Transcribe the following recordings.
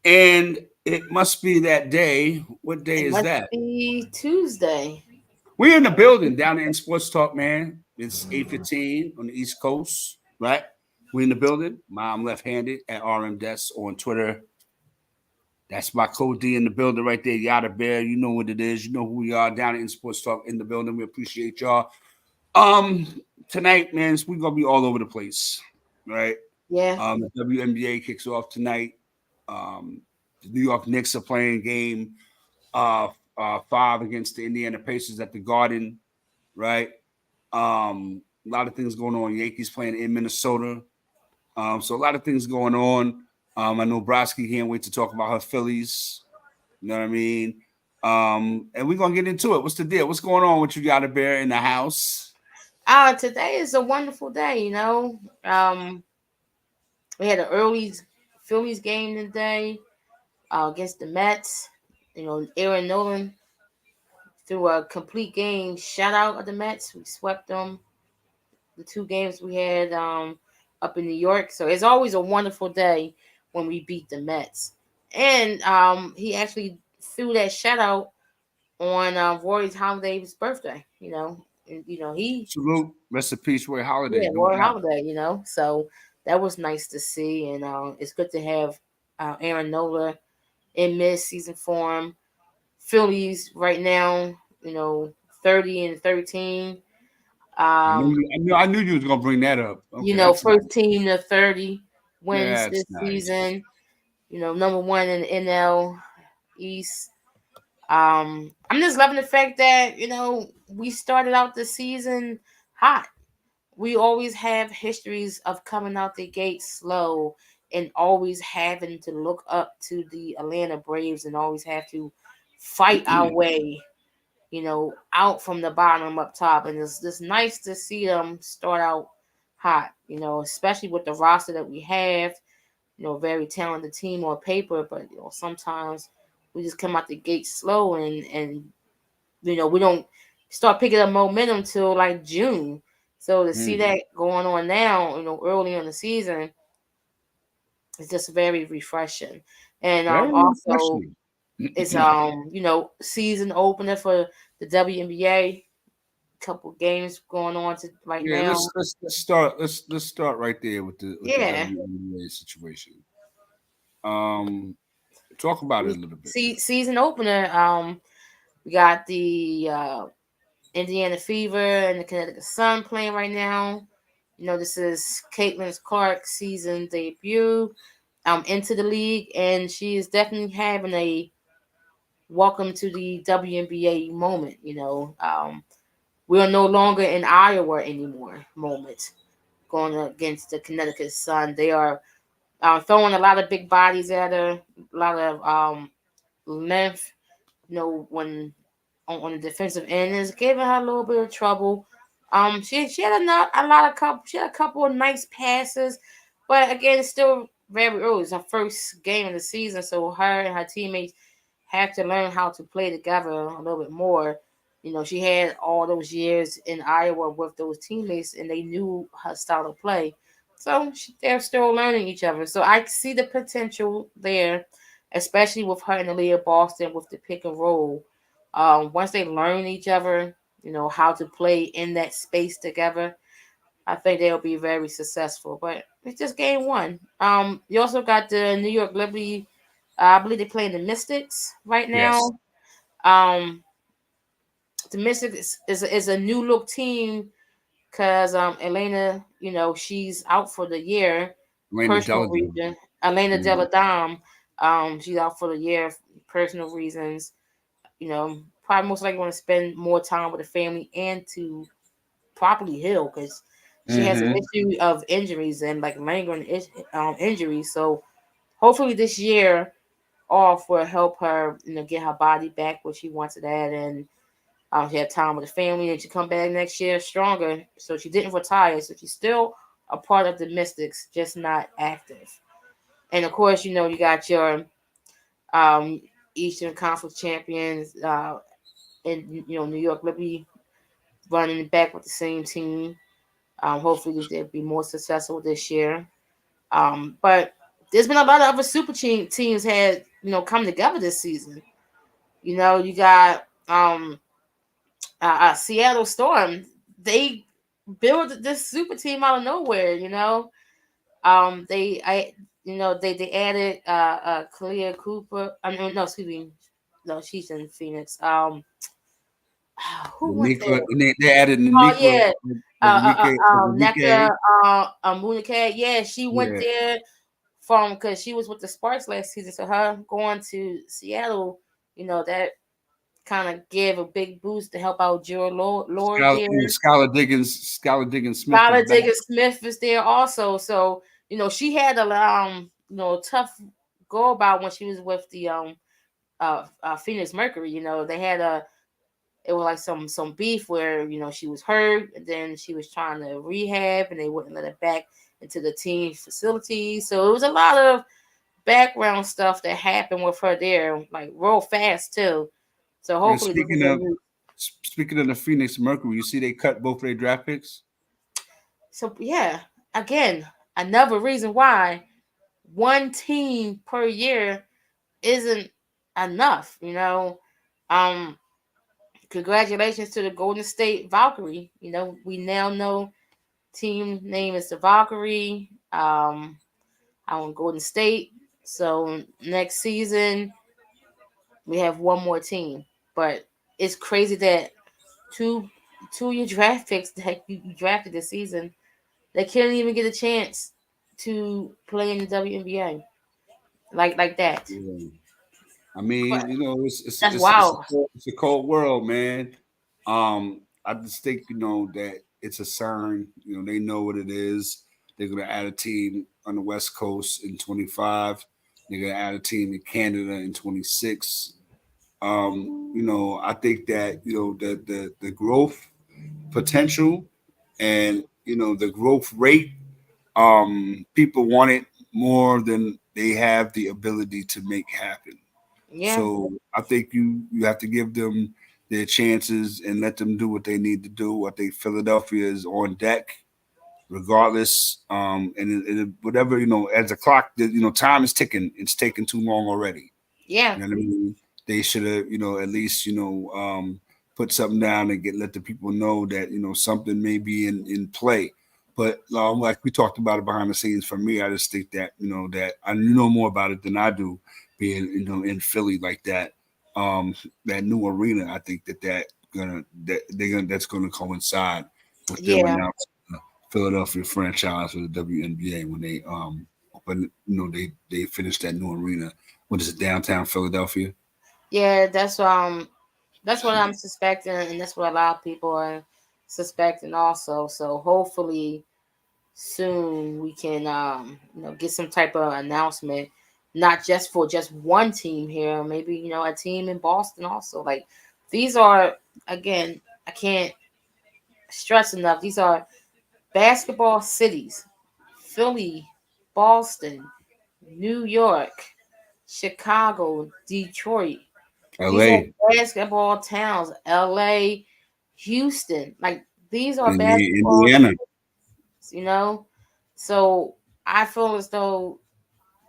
And it must be that day. What day It is must that? be Tuesday. We're in the building down there in Sports Talk, man. It's 8:15 on the East Coast, right? We in the building. Mom left-handed at RM Desk on Twitter. That's my code D in the building right there. YADABEAR. You know what it is. You know who we are down in Sports Talk in the building. We appreciate y'all. Um, Tonight, man, we're gonna be all over the place, right? Yeah. The WNBA kicks off tonight. Um, the New York Knicks are playing game uh, 5 against the Indiana Pacers at the Garden, right? A lot of things going on. Yankees playing in Minnesota. So a lot of things going on. I know Brodsky can't wait to talk about her Phillies. You know what I mean? And we're gonna get into it. What's the deal? What's going on with you, Yada Bear, in the house? Today is a wonderful day, you know. We had an early Phillies game today against the Mets. You know, Aaron Nolan threw a complete game shutout of the Mets. We swept them the two games we had up in New York. So it's always a wonderful day when we beat the Mets. And he actually threw that shutout on Roy's Holiday's birthday. He Salute, rest in peace, Roy Holiday, yeah, no Roy doubt. Holiday. So that was nice to see, and it's good to have Aaron Nola in mid-season form. Phillies right now, you know, 30-13. Um, I knew you was gonna bring that up. Okay, that's First nice. team to 30 wins That's this nice. season. Number one in the NL East. I'm just loving the fact that, we started out the season hot. We always have histories of coming out the gate slow and always having to look up to the Atlanta Braves and always have to fight our way, out from the bottom up top. And it's just nice to see them start out hot, especially with the roster that we have, very talented team on paper, but sometimes we just come out the gate slow and we don't start picking up momentum till like June. So to see Mm. that going on now, early in the season, it's just very refreshing. And Very also refreshing. it's season opener for the WNBA. Couple games going on to right Yeah, now. let's start right there with the Yeah. WNBA situation. Um, Talk about it a little bit. See, season opener. We got the Indiana Fever and the Connecticut Sun playing right now. This is Caitlin Clark's season debut into the league, and she is definitely having a welcome to the WNBA moment. We are no longer in Iowa anymore moment going against the Connecticut Sun. They are throwing a lot of big bodies at her, a lot of length. When on the defensive end is giving her a little bit of trouble. She had she had a couple of nice passes, but again, it's still very early. It's her first game of the season, so her and her teammates have to learn how to play together a little bit more. She had all those years in Iowa with those teammates, and they knew her style of play. So they're still learning each other. So I see the potential there, especially with her and Aaliyah Boston with the pick and roll. Once they learn each other, how to play in that space together, I think they'll be very successful. But it's just game one. You also got the New York Liberty. I believe they play in the Mystics right Yes, now. Um, the Mystics is a new look team because Elena, she's out for the year, Lena personal Deladon. reason. Elena Mhm. Deladam, she's out for the year, personal reasons. Probably most likely want to spend more time with the family and to properly heal because she has an Mhm. issue of injuries and like lingering injuries. So hopefully this year off will help her, get her body back where she wants it at, and she had time with the family, and she come back next year stronger. So she didn't retire, so she's still a part of the Mystics, just not active. And of course, you got your um, Eastern Conference champions, and New York Liberty running it back with the same team. Hopefully they'll be more successful this year. But there's been a lot of other teams had come together this season. You got Seattle Storm. They built this super team out of nowhere. They added Kalia Cooper. I mean, no, excuse me, no, she's in Phoenix. Who went there? They added Oh Namika, yeah, Namika, Neka Munike. Yeah, she went yeah. there because she was with the Sparks last season. So her going to Seattle, that kind of gave a big boost to help out Jewel Lord there. Skylar Diggins Smith is Skylar back. Diggins Smith is there also. So she had a tough go about when she was with the Phoenix Mercury. They had it was like some beef where she was hurt, and then she was trying to rehab, and they wouldn't let her back into the team facility. So it was a lot of background stuff that happened with her there, like real fast too. So And hopefully this is a new. speaking of the Phoenix Mercury, you see they cut both their draft picks. So yeah, again, another reason why one team per year isn't enough. Um, Congratulations to the Golden State Valkyrie. We now know team name is the Valkyrie. Out in Golden State. So next season we have one more team. But it's crazy that two year draft picks that you drafted this season, they couldn't even get a chance to play in the WNBA like that. Yeah. I But mean, that's wild. it's a cold world, man. I just think that it's a sign. They know what it is. They're gonna add a team on the West Coast in 25. They're gonna add a team in Canada in 26. I think that the growth potential and the growth rate, people want it more than they have the ability to make happen. Yeah. So I think you have to give them their chances and let them do what they need to do. I think Philadelphia is on deck, regardless. Whatever as a clock, time is ticking. It's taking too long already. Yeah. You know what I mean? They should have, at least, put something down and let the people know that something may be in play. But like we talked about it behind the scenes, for me, I just think that that I know more about it than I do, being in Philly like that. That new arena, I think that's gonna coincide with them Yeah. announcing the Philadelphia franchise for the WNBA when they open, they finish that new arena. What is it, downtown Philadelphia? Yeah, that's what I'm suspecting, and that's what a lot of people are suspecting also. So hopefully soon we can get some type of announcement, not just for just one team here, maybe a team in Boston also. Like these are, again, I can't stress enough, these are basketball cities: Philly, Boston, New York, Chicago, Detroit. These are LA basketball towns. LA, Houston. Like these are and basketball, Indiana. you know? So I feel as though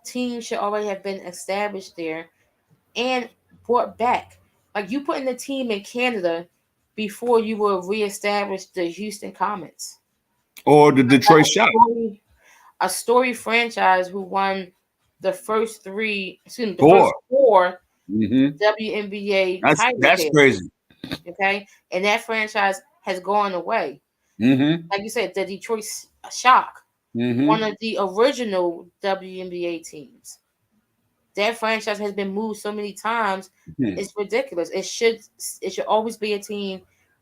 teams should already have been established there and brought back. Like you put in the team in Canada before you were reestablished the Houston Comets. Or the Detroit A Shock. story, a story franchise who won the first three, excuse me, the first Four. four Hmm. WNBA titles That's here. crazy. Okay, and that franchise has gone away. Hmm. Like you said, the Detroit Shock, one Hmm. of the original WNBA teams. That franchise has been moved so many times, it's ridiculous. It should always be a team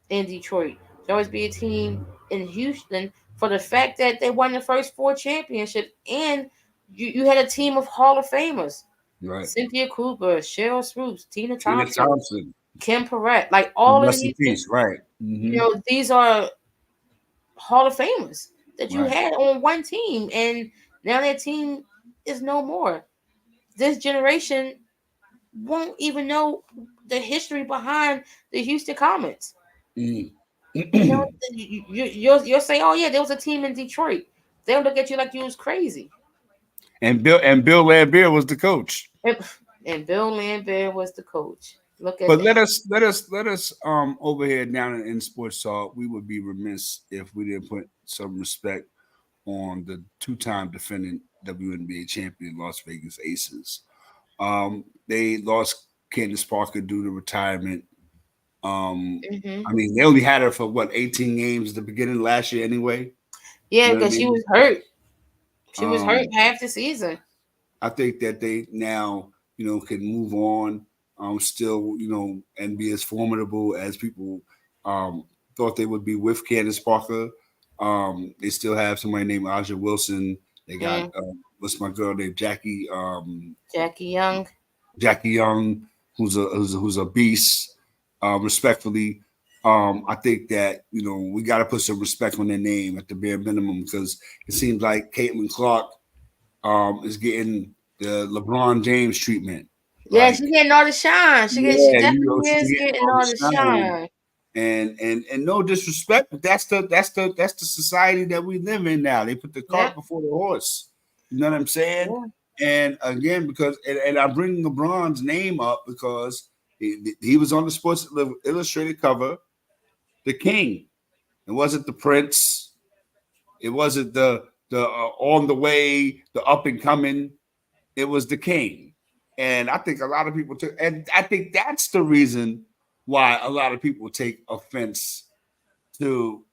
in Detroit. It should always be a team in Houston for the fact that they won the first four championships, and you had a team of Hall of Famers: Right. Cynthia Cooper, Cheryl Swoops, Tina Tina Thompson, Thompson. Kim Perrette. Like all of Rest in these, peace. Right. Hmm. these are Hall of Famers that you Right. had on one team, and now that team is no more. This generation won't even know the history behind the Houston Comets. Mm. You know, you'll say, "Oh yeah, there was a team in Detroit." They'll look at you like you was crazy. Bill Lambier was the coach. And Bill Lambert was the coach. Look at But that. let us over here down in sports talk. We would be remiss if we didn't put some respect on the two-time defending WNBA champion Las Vegas Aces. They lost Candace Parker due to retirement. Hmm. I mean, they only had her for what 18 games at the beginning of last year anyway. You Yeah, know what I because she mean? was hurt. She was hurt Um, half the season. I think that they now, can move on. Still, and be as formidable as people um, thought they would be with Candace Parker. They still have somebody named Aja Wilson. They got Mm, what's my girl named Jackie Jackie Young. Jackie Young, who's a beast. Respectfully, I think that we got to put some respect on their name at the bare minimum because it seems like Caitlin Clark is getting the LeBron James treatment. Yeah, Like, she getting all the shine. She yeah, definitely she is getting getting all the all the shine. shine. And no disrespect, but that's the society that we live in now. They put the Yep. cart before the horse. You know what I'm saying? Yeah. And again, because and I bring LeBron's name up because he was on the Sports Illustrated cover, the king. It wasn't the prince. It wasn't the on the way, the up and coming. It was the king. And I think a lot of people took, and I think that's the reason why a lot of people take offense to,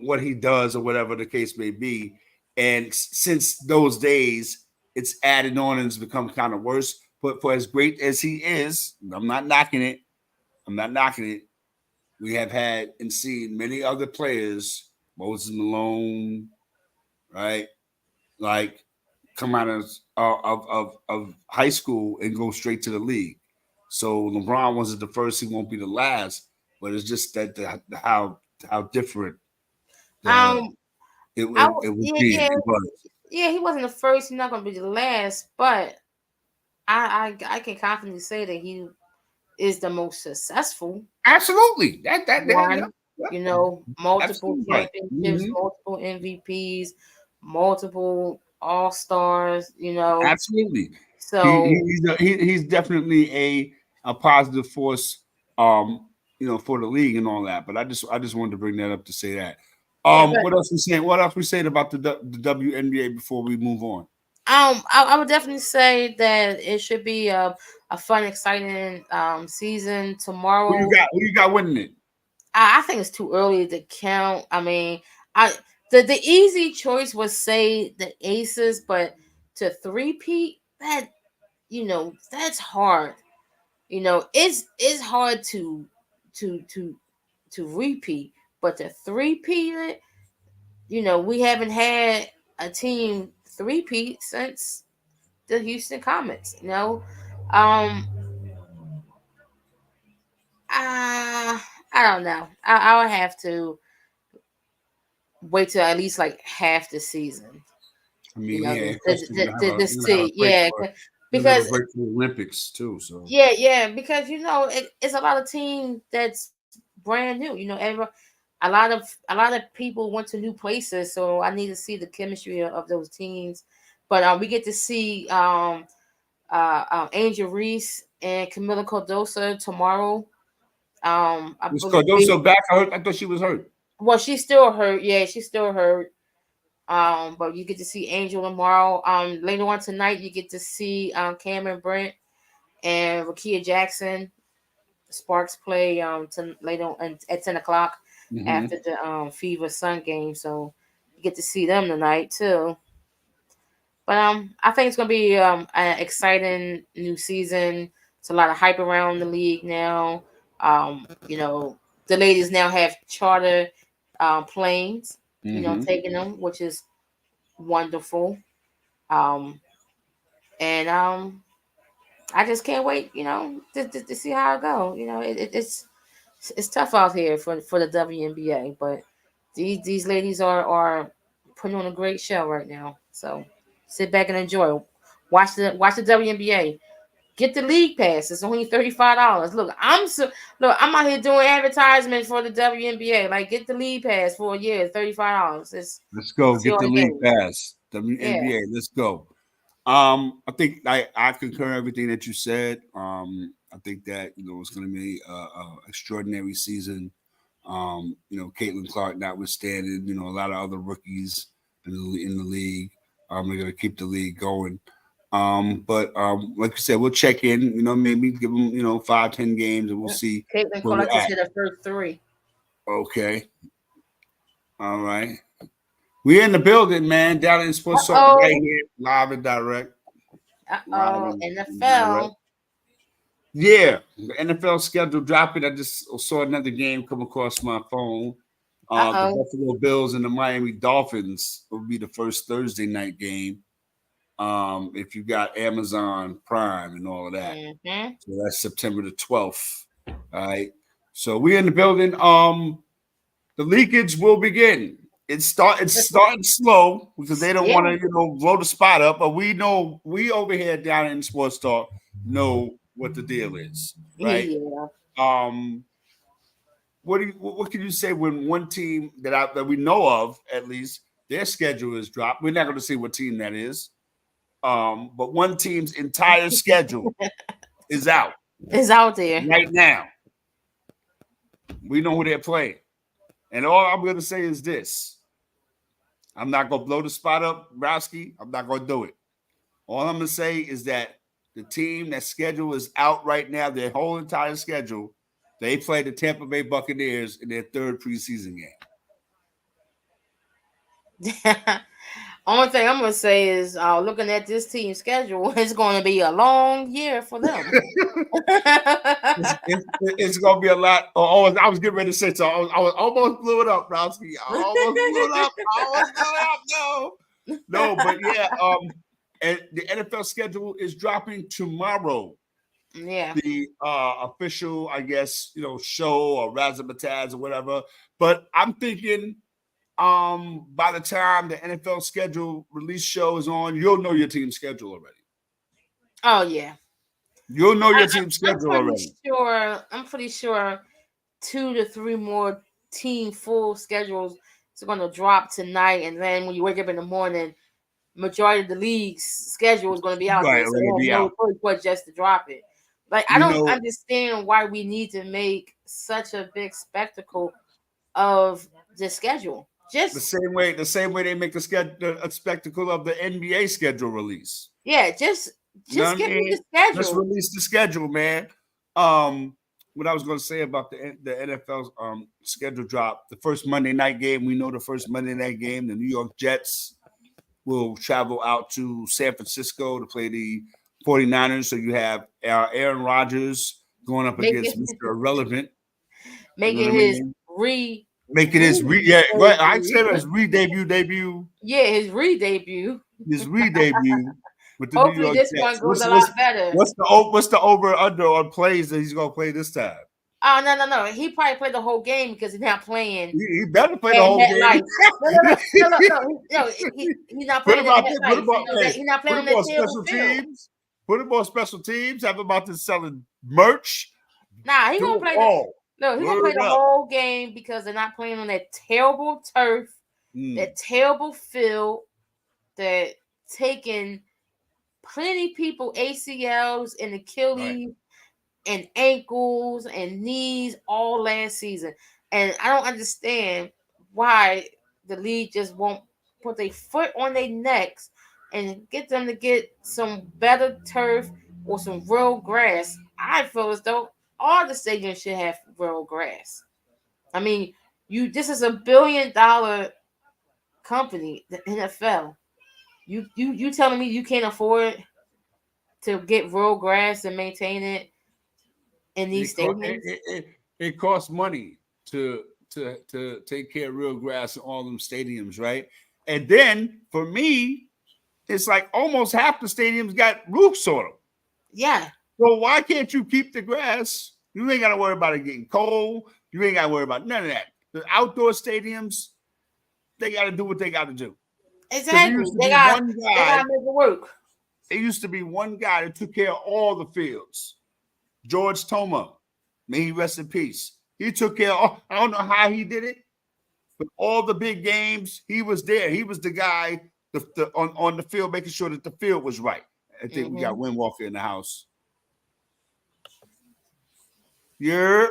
what he does or whatever the case may be. And since those days, it's added on and it's become kind of worse. But for as great as he is, I'm not knocking it. I'm not knocking it. We have had and seen many other players, Moses Malone, right? Like come out of high school and go straight to the league. So LeBron wasn't the first; he won't be the last. But it's just that how different the Um, it was yeah, being yeah, it was. yeah. He wasn't the first. He's not gonna be the last. But I can confidently say that he is the most successful Absolutely, that one. You know, multiple absolutely right. championships, multiple MVPs, multiple All Stars. You know, Absolutely, so he's definitely a positive force, um, for the league and all that. But I just wanted to bring that up to say that. yeah, but What else we saying? What else we saying about the WNBA before we move on? I would definitely say that it should be a fun, exciting season tomorrow. Who you got winning it? I think it's too early to count. I mean, I the easy choice was say the Aces, but to three-peat, that that's hard. It's hard to to to repeat, but to three-peat it, we haven't had a team three-peat since the Houston Comets. Um, I don't know. I would have to wait till at least like half the season. I mean, yeah, The, especially the, the, the we're gonna have a see, break yeah, for we're gonna have a because break for the Olympics too. So because it's a lot of team that's brand new. A lot of people went to new places, so I need to see the chemistry of those teams. But we get to see Angel Reese and Camila Cardoso tomorrow. I was believe. Cardoso back? I thought she was hurt. Well, she's still hurt. Yeah, she's still hurt. But you get to see Angel tomorrow. Later on tonight, you get to see Cameron Brent and Rakia Jackson. Sparks play later on at 10 o'clock Mm-hmm. after the Fever Sun game. So you get to see them tonight too. But I think it's gonna be an exciting new season. It's a lot of hype around the league now. The ladies now have charter planes. Mm-hmm. Taking them, which is wonderful. Um, and I just can't wait. To see how it go. It's tough out here for the WNBA, but these ladies are putting on a great show right now. So sit back and enjoy. Watch the WNBA. Get the league pass. It's only $35. Look. I'm out here doing advertisement for the WNBA. Like get the league pass for a year. $35. It's Let's go see get all the the league games. pass. Yeah. WNBA. Let's go. I think I concur everything that you said. I think that it's going to be a extraordinary season. Caitlin Clark notwithstanding, a lot of other rookies in the league. They're going to keep the league going. But like you said, we'll check in. Maybe give them 5-10 games, and we'll see Caitlin where Clark we're just at. hit her first 3. Okay. All right. We're in the building, man. Down in Sports Talk right here, live and direct. NFL. Yeah, the NFL schedule dropping. I just saw another game come across my phone. The Buffalo Bills and the Miami Dolphins will be the first Thursday night game. If you got Amazon Prime and all of that. Mm-hmm. So that's September the 12th. All right. So we're in the building. The leakage will begin. It's starting slow because they don't want to, blow the spot up. But we know, we over here down in Sports Talk know what the deal is, right? Yeah. What can you say when one team that we know of, at least, their schedule is dropped? We're not going to see what team that is. But one team's entire schedule is out. It's out there right now. We know who they're playing. And all I'm going to say is this. I'm not going to blow the spot up, Browski. I'm not going to do it. All I'm going to say is that the team that schedule is out right now, their whole entire schedule, they play the Tampa Bay Buccaneers in their 3rd preseason game. Only thing I'm going to say is looking at this team's schedule, it's going to be a long year for them. It's going to be a lot. I was getting ready to say so. I was almost blew it up, Browski. I almost blew it up. No, but yeah. And the NFL schedule is dropping tomorrow. Yeah. The official, I guess, show or razzmatazz or whatever. But I'm thinking by the time the NFL schedule release show is on, you'll know your team's schedule already. Oh, yeah. You'll know your team's schedule already. I'm pretty sure 2 to 3 more team full schedules is going to drop tonight. And then when you wake up in the morning, majority of the league's schedule is going to be out there. So they have no choice but just to drop it. Like, I don't understand why we need to make such a big spectacle of the schedule. Just the same way they make a spectacle of the NBA schedule release. Yeah, just give me the schedule. Just release the schedule, man. What I was going to say about the NFL's schedule drop, the first Monday night game, we know the first Monday night game, the New York Jets will travel out to San Francisco to play the 49ers. So you have Aaron Rodgers going up against Mr. Irrelevant. Making his I said his debut. Yeah, his re-debut. With the Hopefully New York this Jets. one goes a lot better. What's the over under on plays that he's gonna play this time? Oh no! He probably played the whole game because he's not playing. He better play the whole game. No, he's not playing. He's not playing on the special teams. Put him on special teams. Have him out there selling merch. Nah, he's gonna play. He's gonna play the whole game because they're not playing on that terrible turf, that terrible field, that taking plenty people ACLs and Achilles and ankles and knees all last season. And I don't understand why the league just won't put their foot on their necks and get them to get some better turf or some real grass. I feel as though all the stadiums should have real grass. I mean, this is $1 billion company, the NFL. You telling me you can't afford to get real grass and maintain it in these stadiums? It costs money to take care of real grass in all them stadiums, right? And then for me, it's like almost half the stadiums got roofs on them. Yeah. So why can't you keep the grass? You ain't got to worry about it getting cold. You ain't got to worry about none of that. The outdoor stadiums, they got to do what they got to do. Exactly. They got to make it work. There used to be one guy that took care of all the fields. George Toma, may he rest in peace. He took care of, I don't know how he did it, but all the big games, he was there. He was the guy on the field, making sure that the field was right. I think we got Win Walker in the house. No,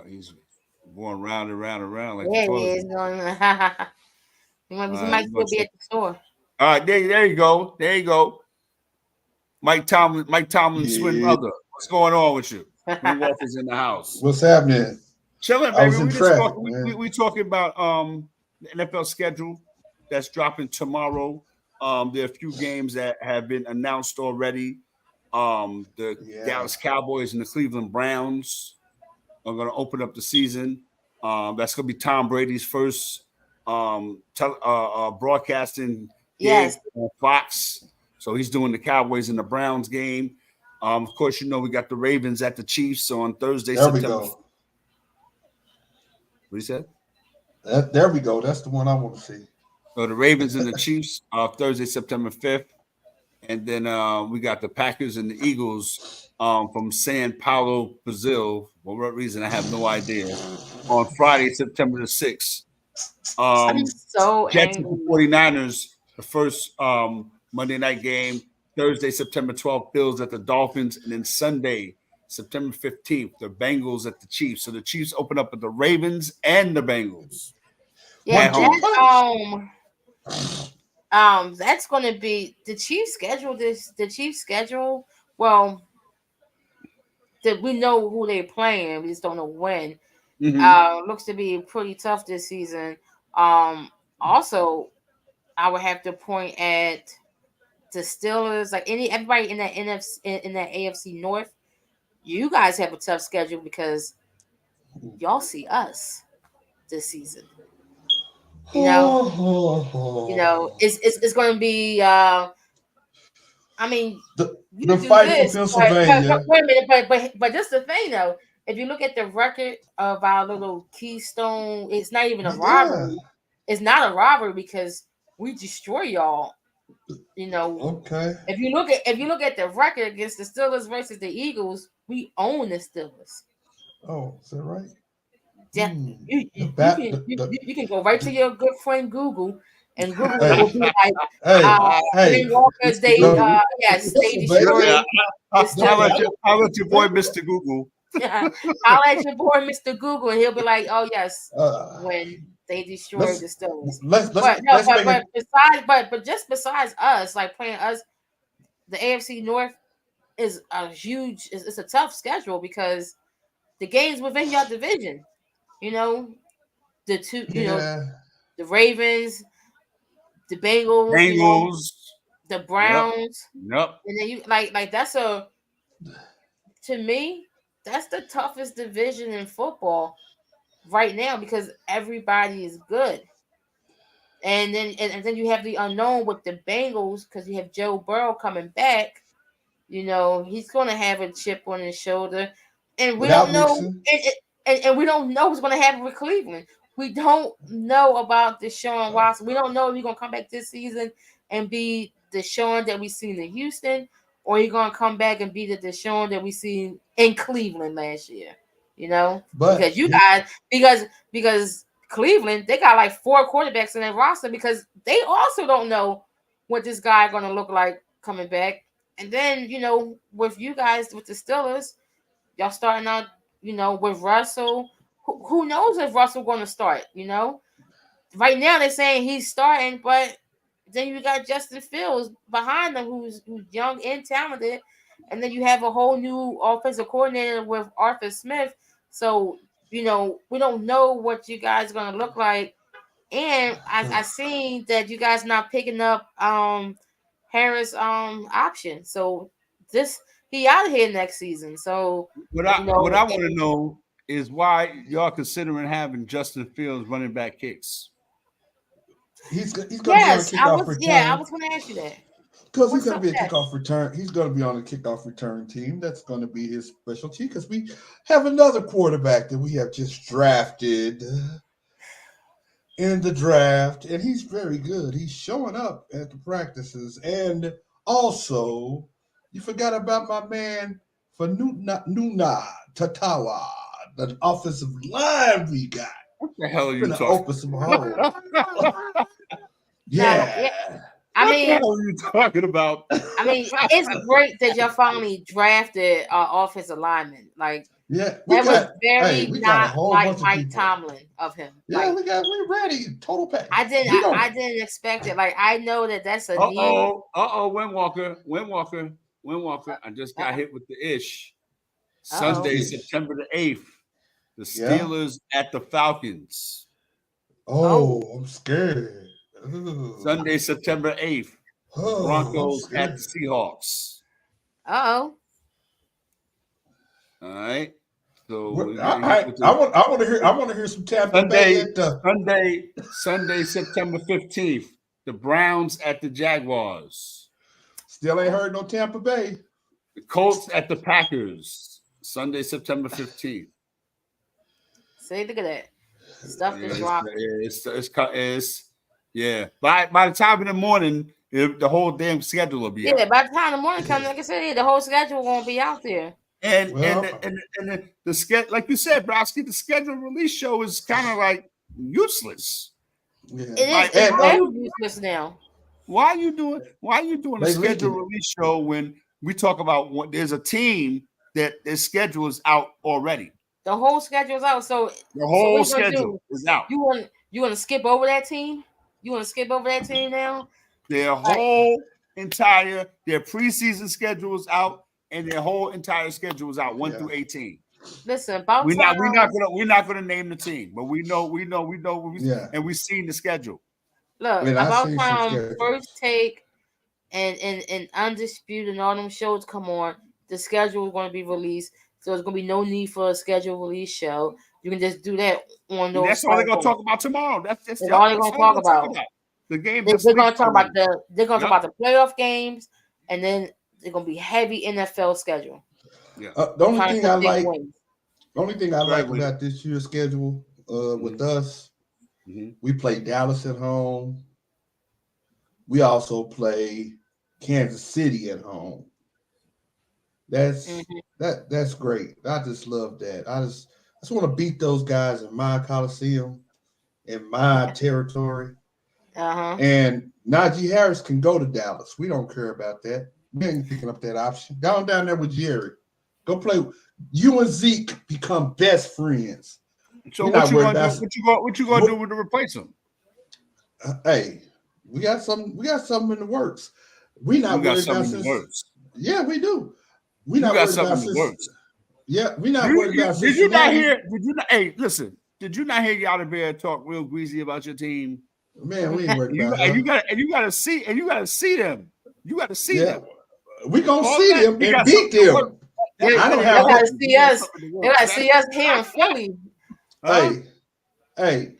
he's going round and round and round like he is going. He might still be at the store. All right, there you go. There you go. Mike Tomlin's twin brother. What's going on with you? Win Walker's in the house. What's happening? Chilling, baby. We talking about the NFL schedule that's dropping tomorrow. There are a few games that have been announced already. The Dallas Cowboys and the Cleveland Browns are going to open up the season. That's going to be Tom Brady's first broadcasting gig on Fox. So he's doing the Cowboys and the Browns game. Of course, you know we got the Ravens at the Chiefs on Thursday. There we go. What he said? There we go. That's the one I want to see. So the Ravens and the Chiefs Thursday, September 5th. And then we got the Packers and the Eagles from Sao Paulo, Brazil. For what reason, I have no idea. On Friday, September the 6th. I'm so Jets angry. and 49ers, the first Monday night game. Thursday, September 12th, Bills at the Dolphins. And then Sunday, September 15th, the Bengals at the Chiefs. So the Chiefs open up with the Ravens and the Bengals. Yeah, that's going to be the Chiefs schedule. The Chiefs schedule. Well, we know who they're playing. We just don't know when. Looks to be pretty tough this season. Also, I would have to point at the Steelers, like everybody in that NFC in that AFC North. You guys have a tough schedule because y'all see us this season. You know, it's going to be. I mean, the fight for Pennsylvania. Wait a minute, but just the thing though, if you look at the record of our little Keystone, it's not even a robbery. It's not a robbery because we destroy y'all. You know. Okay. If you look at the record against the Steelers versus the Eagles, we own the Steelers. Oh, is that right? Yeah, you can go right to your good friend Google, and Google will be like, Walker's they destroyed. I'll let your boy Mr. Google. I'll let your boy Mr. Google, and he'll be like, oh yes, when they destroyed the Steelers. But just besides us, like playing us, the AFC North is a huge. It's a tough schedule because the games within your division. You know, the two. You know, the Ravens, the Bengals, the Browns. Yep. And then you like that's to me, that's the toughest division in football right now because everybody is good. And then you have the unknown with the Bengals because you have Joe Burrow coming back. You know, he's going to have a chip on his shoulder, and we don't know. And we don't know what's going to happen with Cleveland. We don't know about Deshaun Watson. We don't know if he's going to come back this season and be Deshaun that we seen in Houston, or he's going to come back and be the Deshaun that we seen in Cleveland last year. You know, because you guys, because Cleveland, they got like 4 quarterbacks in their roster because they also don't know what this guy going to look like coming back. And then, you know, with you guys, with the Steelers, y'all starting out, you know, with Russell. Who knows if Russell going to start, you know? Right now they're saying he's starting, but then you got Justin Fields behind them who's young and talented. And then you have a whole new offensive coordinator with Arthur Smith. So, you know, we don't know what you guys are going to look like. And I seen that you guys not picking up Harris option. So he out of here next season. So what I want to know is why y'all considering having Justin Fields running back kicks. He's going to be on a kickoff return. Yeah, I was going to ask you that. Because he's going to be a kickoff return. He's going to be on the kickoff return team. That's going to be his specialty because we have another quarterback that we have just drafted in the draft, and he's very good. He's showing up at the practices. And also, you forgot about my man Nuna Tatawa, the offensive line we got. What the hell are you talking about? Yeah. I What mean, the hell are you talking about? I mean, it's great that y'all finally drafted offensive lineman. Like Yeah, that was very we got a not whole like bunch of Mike people. Tomlin of him. Yeah, Like we're ready. Total package. I didn't expect it. Like I know that's a new. Windwalker. I just got hit with the ish. Uh-oh. Sunday, September the 8th. The Steelers at the Falcons. Oh, I'm scared. Ooh. Sunday, September 8th. The Broncos at the Seahawks. Uh-oh. All right. So I want to hear some Tampa Bay at the Sunday, September 15th. The Browns at the Jaguars. Still ain't heard no Tampa Bay. The Colts at the Packers. Sunday, September 15th. See, look at that. Stuff is dropping. Yeah. By the time in the morning, the whole damn schedule will be out. Yeah, by the time the morning comes, like I said, the whole schedule won't be out there. And the schedule, like you said, Browski, the schedule release show is kind of like useless. Yeah. It is. It's very useless now. Why are you doing a schedule release show when we talk about there's a team that their schedule is out already? The whole schedule is out. So the whole schedule is out. You want to skip over that team? You want to skip over that team now? Their whole entire preseason schedule is out, and their whole entire schedule is out 1 through 18. Listen, about we're not gonna name the team, but we know, and we've seen the schedule. Look, about time First Take and Undisputed and all them shows come on, the schedule is going to be released. So there's going to be no need for a schedule release show. You can just do that on those. And that's all they're going to talk about tomorrow. That's all they're going to talk about. The game. They're going to talk about the playoff games, and then they're going to be heavy NFL schedule. Yeah. The only thing I like about this year's schedule with us, we play Dallas at home. We also play Kansas City at home. That's great. I just love that. I just want to beat those guys in my Coliseum, in my territory. And Najee Harris can go to Dallas. We don't care about that. We ain't picking up that option. Down there with Jerry. Go play. You and Zeke become best friends. So what you gonna do to replace him? Hey, we got something in the works. We not worried about this. Yeah, we do. We not worried about this. Yeah, we not worried about. Did you not hear? Hey, listen. Did you not hear YOUTUBE talk real greasy about your team? Man, we ain't worried about that. And you gotta see them. You got to see them. We gonna see them and beat them. I don't have. They gotta see us. They gotta see us here in Philly. Hey,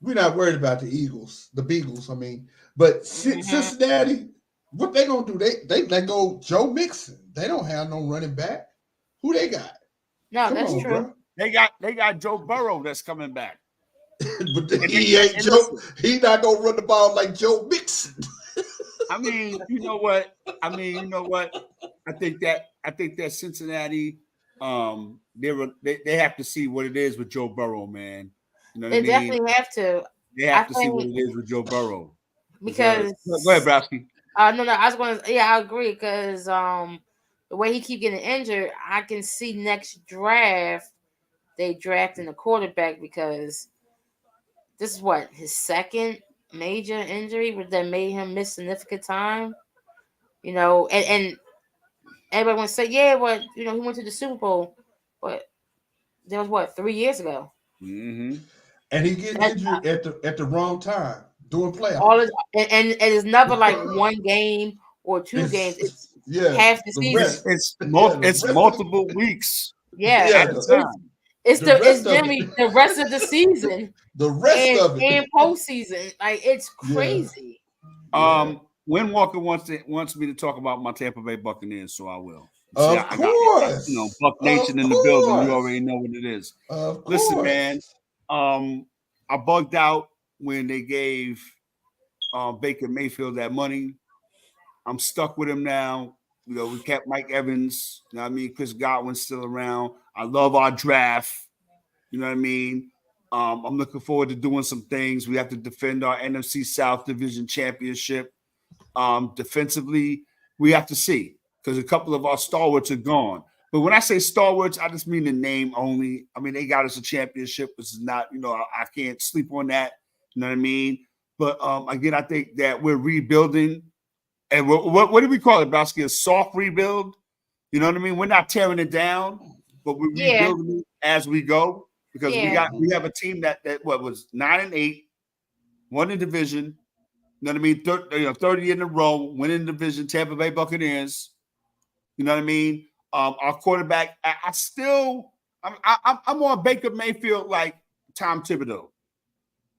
we're not worried about the Eagles, the Beagles. I mean, but Cincinnati, what they gonna do? They let go Joe Mixon. They don't have no running back. Who they got? No, that's true. Bro. They got Joe Burrow that's coming back. But he ain't Joe. He not gonna run the ball like Joe Mixon. I mean, you know what? I think that Cincinnati, they have to see what it is with Joe Burrow, man. You know what I mean? Definitely have to. They have to see what it is with Joe Burrow. Because go ahead, Browski. No, I was going to. Yeah, I agree because the way he keep getting injured, I can see next draft they drafting a quarterback because this is what his second major injury that made him miss significant time. You know, and everybody wants to say, yeah, but he went to the Super Bowl, but that was 3 years ago. Mm-hmm. And he get injured at the wrong time during playoffs. And it's never like one game or two games. It's half the season. It's multiple weeks. Yeah. It's the rest of the season. The rest of it. And postseason. Like it's crazy. Windwalker wants me to talk about my Tampa Bay Buccaneers, so I will. Of course. Buck Nation in the building. You already know what it is. Listen, man. I bugged out when they gave Baker Mayfield that money. I'm stuck with him now. We kept Mike Evans. You know what I mean? Chris Godwin's still around. I love our draft. You know what I mean? I'm looking forward to doing some things. We have to defend our NFC South Division Championship. Defensively, we have to see because a couple of our stalwarts are gone. But when I say stalwarts, I just mean the name only. I mean, they got us a championship, which is not, I can't sleep on that. You know what I mean? But again, I think that we're rebuilding. And what do we call it, Browski? A soft rebuild? You know what I mean? We're not tearing it down, but we're rebuilding it as we go. Because we have a team that was 9-8, won the division. You know what I mean? 30 in a row, winning the division, Tampa Bay Buccaneers. You know what I mean? Our quarterback, I'm on Baker Mayfield like Tom Thibodeau.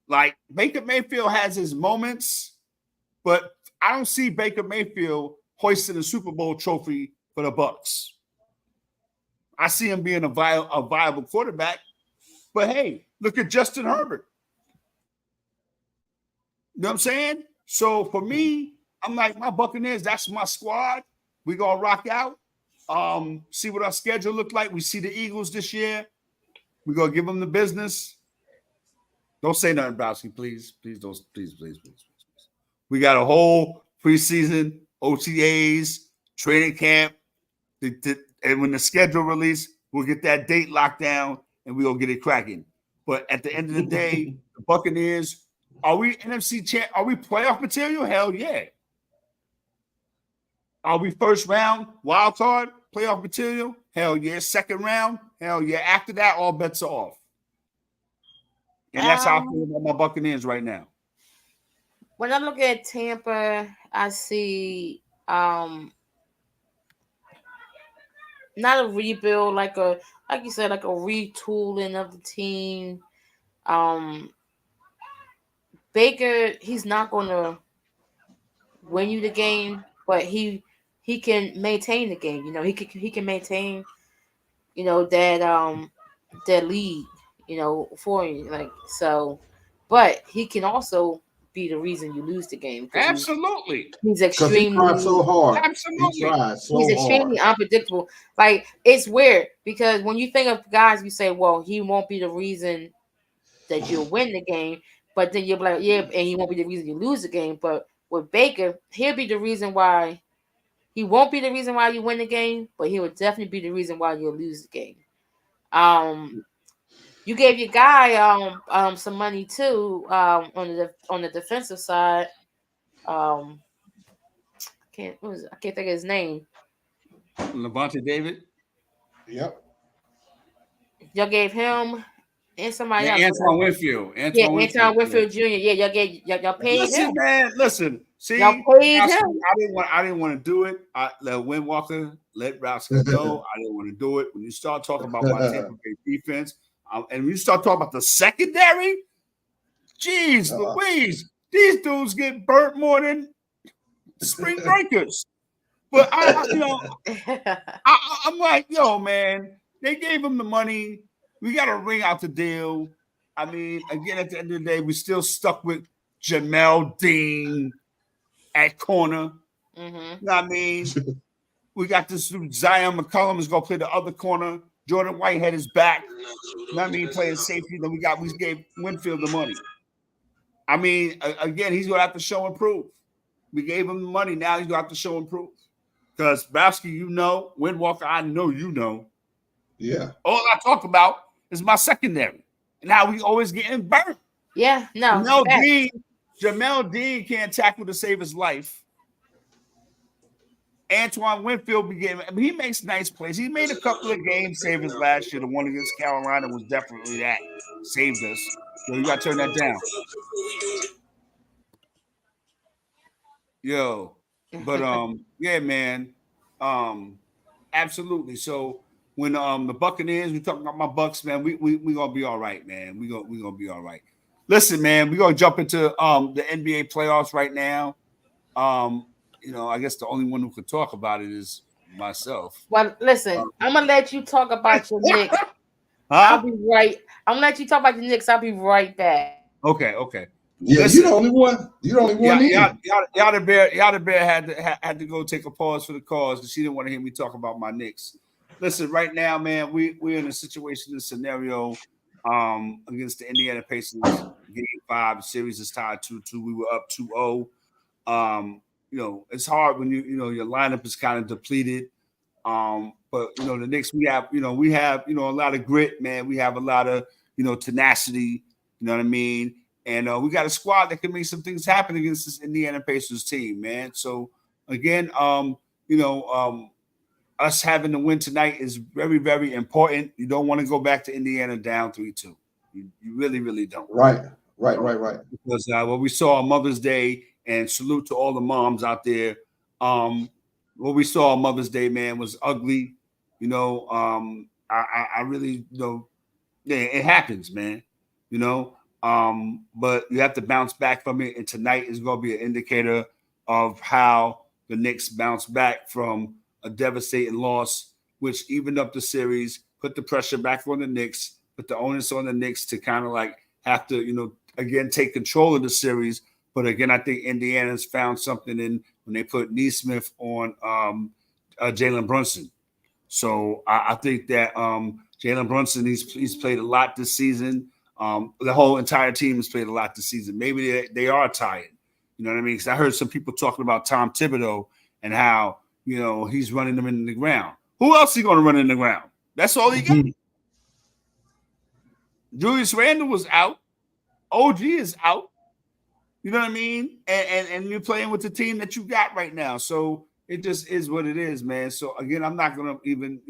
Like Baker Mayfield has his moments, but I don't see Baker Mayfield hoisting a Super Bowl trophy for the Bucs. I see him being a viable quarterback. But hey, look at Justin Herbert. You know what I'm saying? So for me, I'm like, my Buccaneers, that's my squad. We're going to rock out. See what our schedule look like. We see the Eagles this year. We're going to give them the business. Don't say nothing, Browski, please. Please don't. Please. We got a whole preseason, OTAs, training camp. And when the schedule release, we'll get that date locked down and we'll get it cracking. But at the end of the day, the Buccaneers, are we NFC champ? Are we playoff material? Hell yeah. Are we first round, wild card, playoff material? Hell yeah. Second round? Hell yeah. After that, all bets are off. And that's how I feel about my Buccaneers right now. When I look at Tampa, I see not a rebuild, like you said, like a retooling of the team. Baker, he's not gonna win you the game, but he can maintain the game. He can maintain, that lead, for you. Like so, but he can also be the reason you lose the game. Absolutely. He's extremely he tried so hard. Absolutely. He tried so he's extremely unpredictable. Like it's weird because when you think of guys, you say, well, he won't be the reason that you'll win the game, but then you're like, yeah, and he won't be the reason you lose the game. But with Baker, he'll be the reason why. He won't be the reason why you win the game, but he will definitely be the reason why you'll lose the game. You gave your guy some money too on the defensive side. I can't think of his name. Levante David. Yep. Y'all gave him and somebody else. Antoine Winfield. Antoine Winfield Jr. Yeah, y'all paid him. Man, listen. See, y'all paid him. I didn't want to do it. I let Win Walker let Browski know. I didn't want to do it. When you start talking about my Tampa Bay defense, and when you start talking about the secondary, geez, Louise, these dudes get burnt more than spring breakers. But I'm like, yo, man, they gave him the money. We got to ring out the deal. I mean, again, at the end of the day, we still stuck with Jamel Dean at corner. Mm-hmm. You know what I mean? We got this Zion McCollum is going to play the other corner. Jordan Whitehead is back. You know what I mean? Playing safety. Then we gave Winfield the money. I mean, again, he's going to have to show and prove. We gave him the money. Now he's going to have to show and prove. Because Browski, Windwalker, I know you know. Yeah. All I talk about is my secondary. And how we always getting burnt. Yeah, no. Jamel Dean can't tackle to save his life. Antoine Winfield he makes nice plays. He made a couple of game savers last year. The one against Carolina was definitely that. Saved us. So you got to turn that down. Yo. But, yeah, man. Absolutely. So, when the Buccaneers, we talking about my Bucks, man, we gonna be all right, man. We gonna be all right. Listen, man, we're gonna jump into the NBA playoffs right now. I guess the only one who could talk about it is myself. Well, listen, I'm gonna let you talk about your Knicks. Huh? I'll be right. I'm gonna let you talk about your Knicks. I'll be right back. Okay. Yeah, listen, you're the only one. You're the only one. Yada had to go take a pause for the cause because she didn't want to hear me talk about my Knicks. Listen, right now, man, we're in a situation, this scenario. against the Indiana Pacers. Game 5, the series is tied 2-2. We were up 2-0. It's hard when your lineup is kind of depleted. But the Knicks, we have a lot of grit, man. We have a lot of tenacity. You know what I mean? And we got a squad that can make some things happen against this Indiana Pacers team, man. So again, us having the win tonight is very, very important. You don't want to go back to Indiana down 3-2. You really, really don't. Right. Because what we saw on Mother's Day, and salute to all the moms out there. What we saw on Mother's Day, man, was ugly. I really, it happens, man. But you have to bounce back from it. And tonight is going to be an indicator of how the Knicks bounce back from a devastating loss, which evened up the series, put the pressure back on the Knicks, put the onus on the Knicks to kind of like have to, again, take control of the series. But again, I think Indiana's found something in when they put Neesmith on Jalen Brunson. So I think that Jalen Brunson, he's played a lot this season. The whole entire team has played a lot this season. Maybe they are tired. You know what I mean? Because I heard some people talking about Tom Thibodeau and how he's running them into the ground. Who else is he going to run in the ground? That's all he got. Julius Randle was out. OG is out. You know what I mean? And you're playing with the team that you got right now. So it just is what it is, man. So again, I'm not going to even,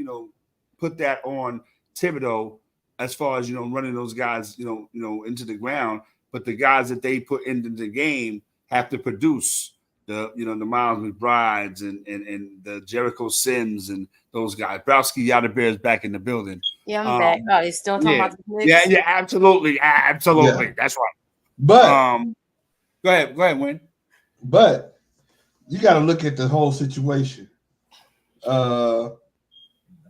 put that on Thibodeau as far as, running those guys, into the ground. But the guys that they put into the game have to produce. The Miles McBrides and the Jericho Sims and those guys. Browski Yadabear is back in the building. Yeah, I'm back. Oh, he's still talking about the Knicks? Yeah, absolutely. Absolutely. Yeah. That's right. But go ahead, Wayne. But you got to look at the whole situation.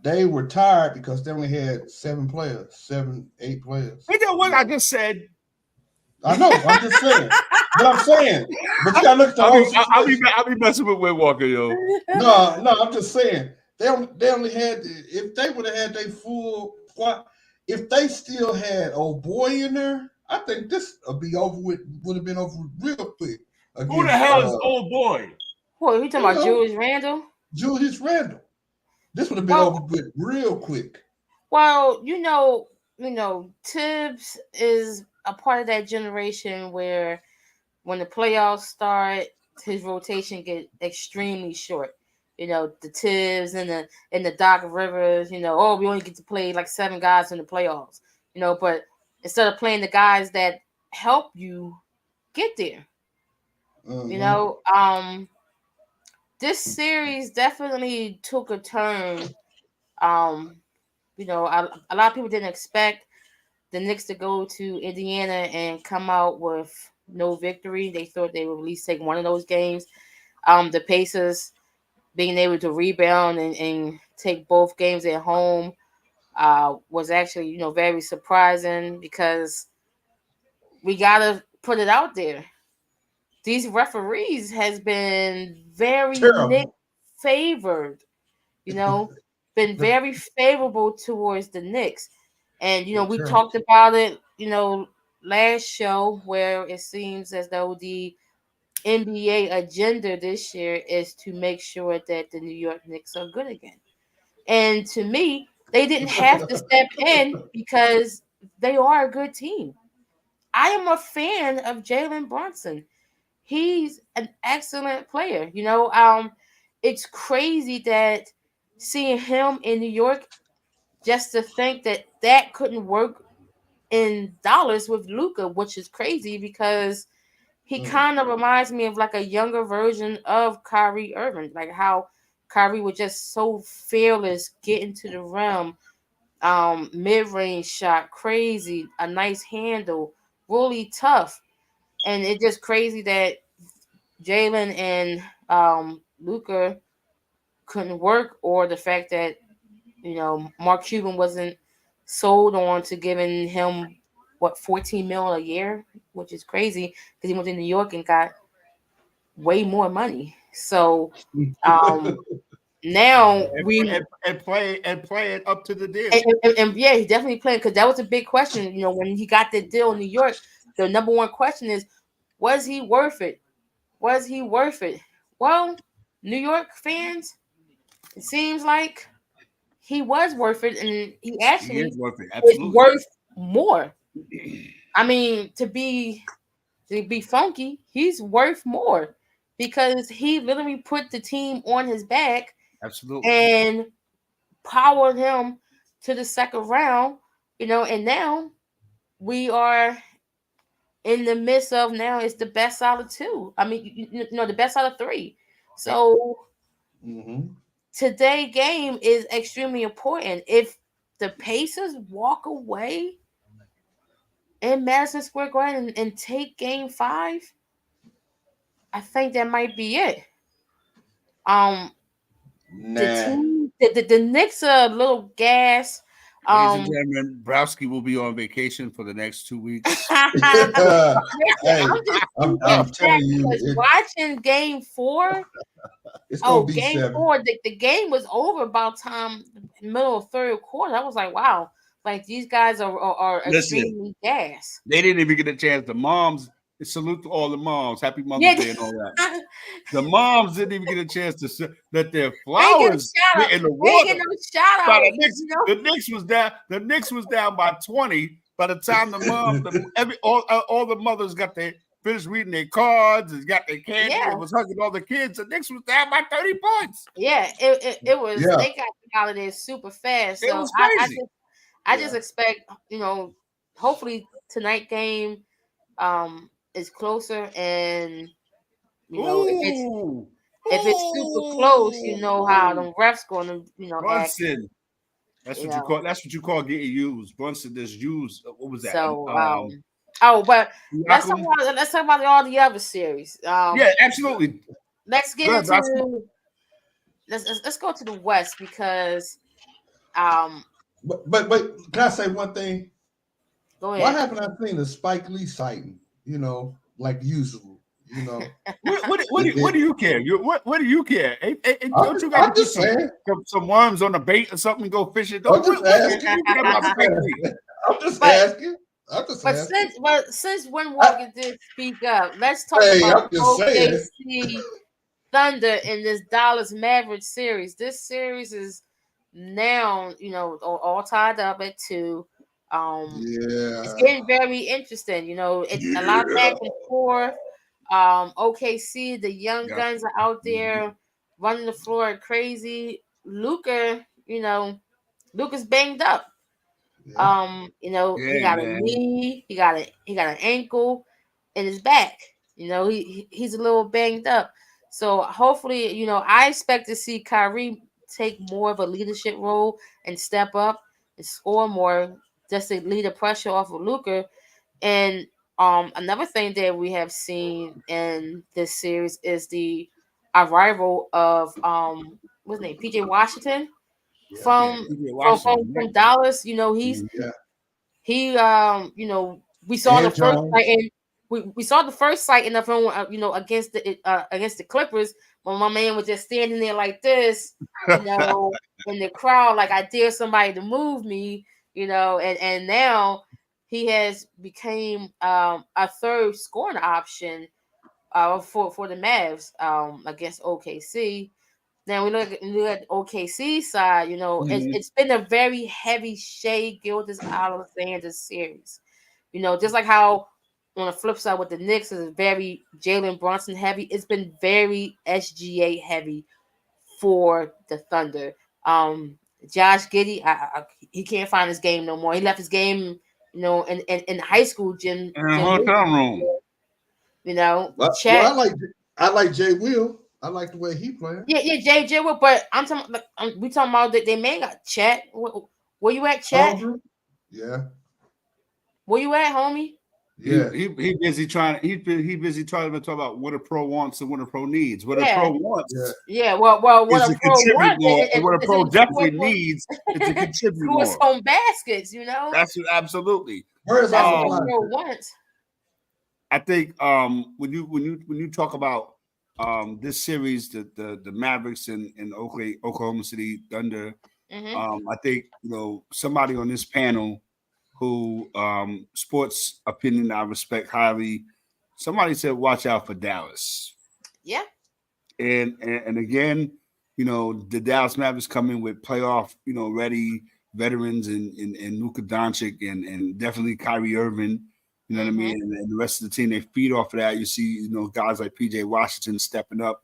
They were tired because they only had 8 players. Ain't that what I just said? I know. I'm just saying. But you got to look at the whole situation. I'll be messing with Wayne Walker, yo. No, I'm just saying. They only had, if they would have had their full squad, if they still had old boy in there, I think this would have been over real quick. Who the hell is old boy? What, you talking about Julius Randle? Julius Randle. This would have been over with real quick. Well, Tibbs is a part of that generation where when the playoffs start, his rotation get extremely short. The Tibbs and the Doc Rivers, we only get to play like 7 guys in the playoffs. But instead of playing the guys that help you get there. This series definitely took a turn. A lot of people didn't expect the Knicks to go to Indiana and come out with no victory. They thought they would at least take one of those games. The Pacers being able to rebound and take both games at home was actually, very surprising because we got to put it out there. These referees has been very Knicks favored, been very favorable towards the Knicks. And, we talked about it, last show where it seems as though the NBA agenda this year is to make sure that the New York Knicks are good again. And to me, they didn't have to step in because they are a good team. I am a fan of Jalen Brunson. He's an excellent player. It's crazy that seeing him in New York, just to think that couldn't work in Dallas with Luka, which is crazy because he kind of reminds me of like a younger version of Kyrie Irving, like how Kyrie was just so fearless, getting to the rim, mid-range shot, crazy, a nice handle, really tough. And it's just crazy that Jalen and Luka couldn't work, or the fact that Mark Cuban wasn't sold on to giving him $14 million a year, which is crazy because he went to New York and got way more money. So now and play it up to the deal. And yeah, he's definitely playing, because that was a big question. You know, when he got the deal in New York, the number one question is, was he worth it? Was he worth it? Well, New York fans, it seems like he was worth it, and he actually is worth it. Absolutely. is worth more. I mean, to be funky, he's worth more, because he literally put the team on his back. Absolutely. And powered him to the second round, you know, and now we are in the midst of, now it's the best out of two. I mean, you know, the best out of three. So today game is extremely important. If the Pacers walk away in Madison Square Garden and take game 5, I think that might be it. The Knicks are a little gas. Ladies and gentlemen, Browski will be on vacation for the next 2 weeks. I'm telling you, watching game 4. It's gonna be game 7. 4. The game was over about time middle of third quarter. I was like, wow, like these guys are extremely gas. They didn't even get a chance. The moms. Salute to all the moms. Happy Mother's Day and all that. The moms didn't even get a chance to let their flowers in the water. The Knicks was down. The Knicks was down by 20. By the time the moms, all the mothers got their finished reading their cards and got their candy and was hugging all the kids. The Knicks was down by 30 points. Yeah, it was. Yeah. They got out of there super fast. So it was crazy. I just expect, you know, hopefully tonight game is closer, and you know, if it's super close, you know how the refs going to, you know, Brunson. That's what you call. That's what you call getting used. Brunson is used. What was that? So, but let's talk about all the other series. Yeah, absolutely. Let's get into. Let's go to the West, because. But can I say one thing? Go ahead. Why haven't I seen the Spike Lee sighting? You know, like usual. You know, what do you care? What do you care? Don't you got to put some worms on a bait or something? Go fishing. I'm just asking. But since Windwalker did speak up, let's talk about OKC Thunder in this Dallas Mavericks series. This series is now, you know, all tied up at 2. It's getting very interesting. You know, it's a lot back and forth. OKC, the young guns are out there running the floor crazy. Luka's banged up. You know, he got a knee, he got an ankle in his back. You know, he's a little banged up. So hopefully, you know, I expect to see Kyrie take more of a leadership role and step up and score more, just to lead the pressure off of Luka. And another thing that we have seen in this series is the arrival of what's his name, PJ Washington from Dallas. You know, he you know, we saw the first sighting. We saw the first sighting of him, you know, against the Clippers, when my man was just standing there like this, you know, in the crowd, like, I dare somebody to move me, you know, and now he has became a third scoring option for the Mavs against OKC. Now we look at OKC side, you know, it's been a very heavy Shai Gilgeous-Alexander series. You know, just like how on the flip side with the Knicks is very Jalen Brunson heavy, it's been very SGA heavy for the Thunder. Josh Giddey, he can't find his game no more. He left his game, you know, in high school gym. In a hotel room. You know, I like Jay Will. I like the way he played. Yeah, Jay Will. But I'm talking, we talking about that they man got Chet. Where you at, Chet? Yeah. Where you at, homie? Yeah, he busy trying. He busy trying to talk about what a pro wants and what a pro needs. What a pro wants, well, what a pro wants, and what a pro definitely needs is to contribute more. His own baskets, you know. That's absolutely. Where's what a pro wants? I think when you talk about this series, the Mavericks and Oklahoma City Thunder. I think somebody on this panel who sports opinion I respect highly. Somebody said, "Watch out for Dallas." Yeah. And again, the Dallas Mavericks come in with playoff, ready veterans and Luka Doncic and definitely Kyrie Irving. You know what I mean? And the rest of the team, they feed off of that. You see, guys like PJ Washington stepping up.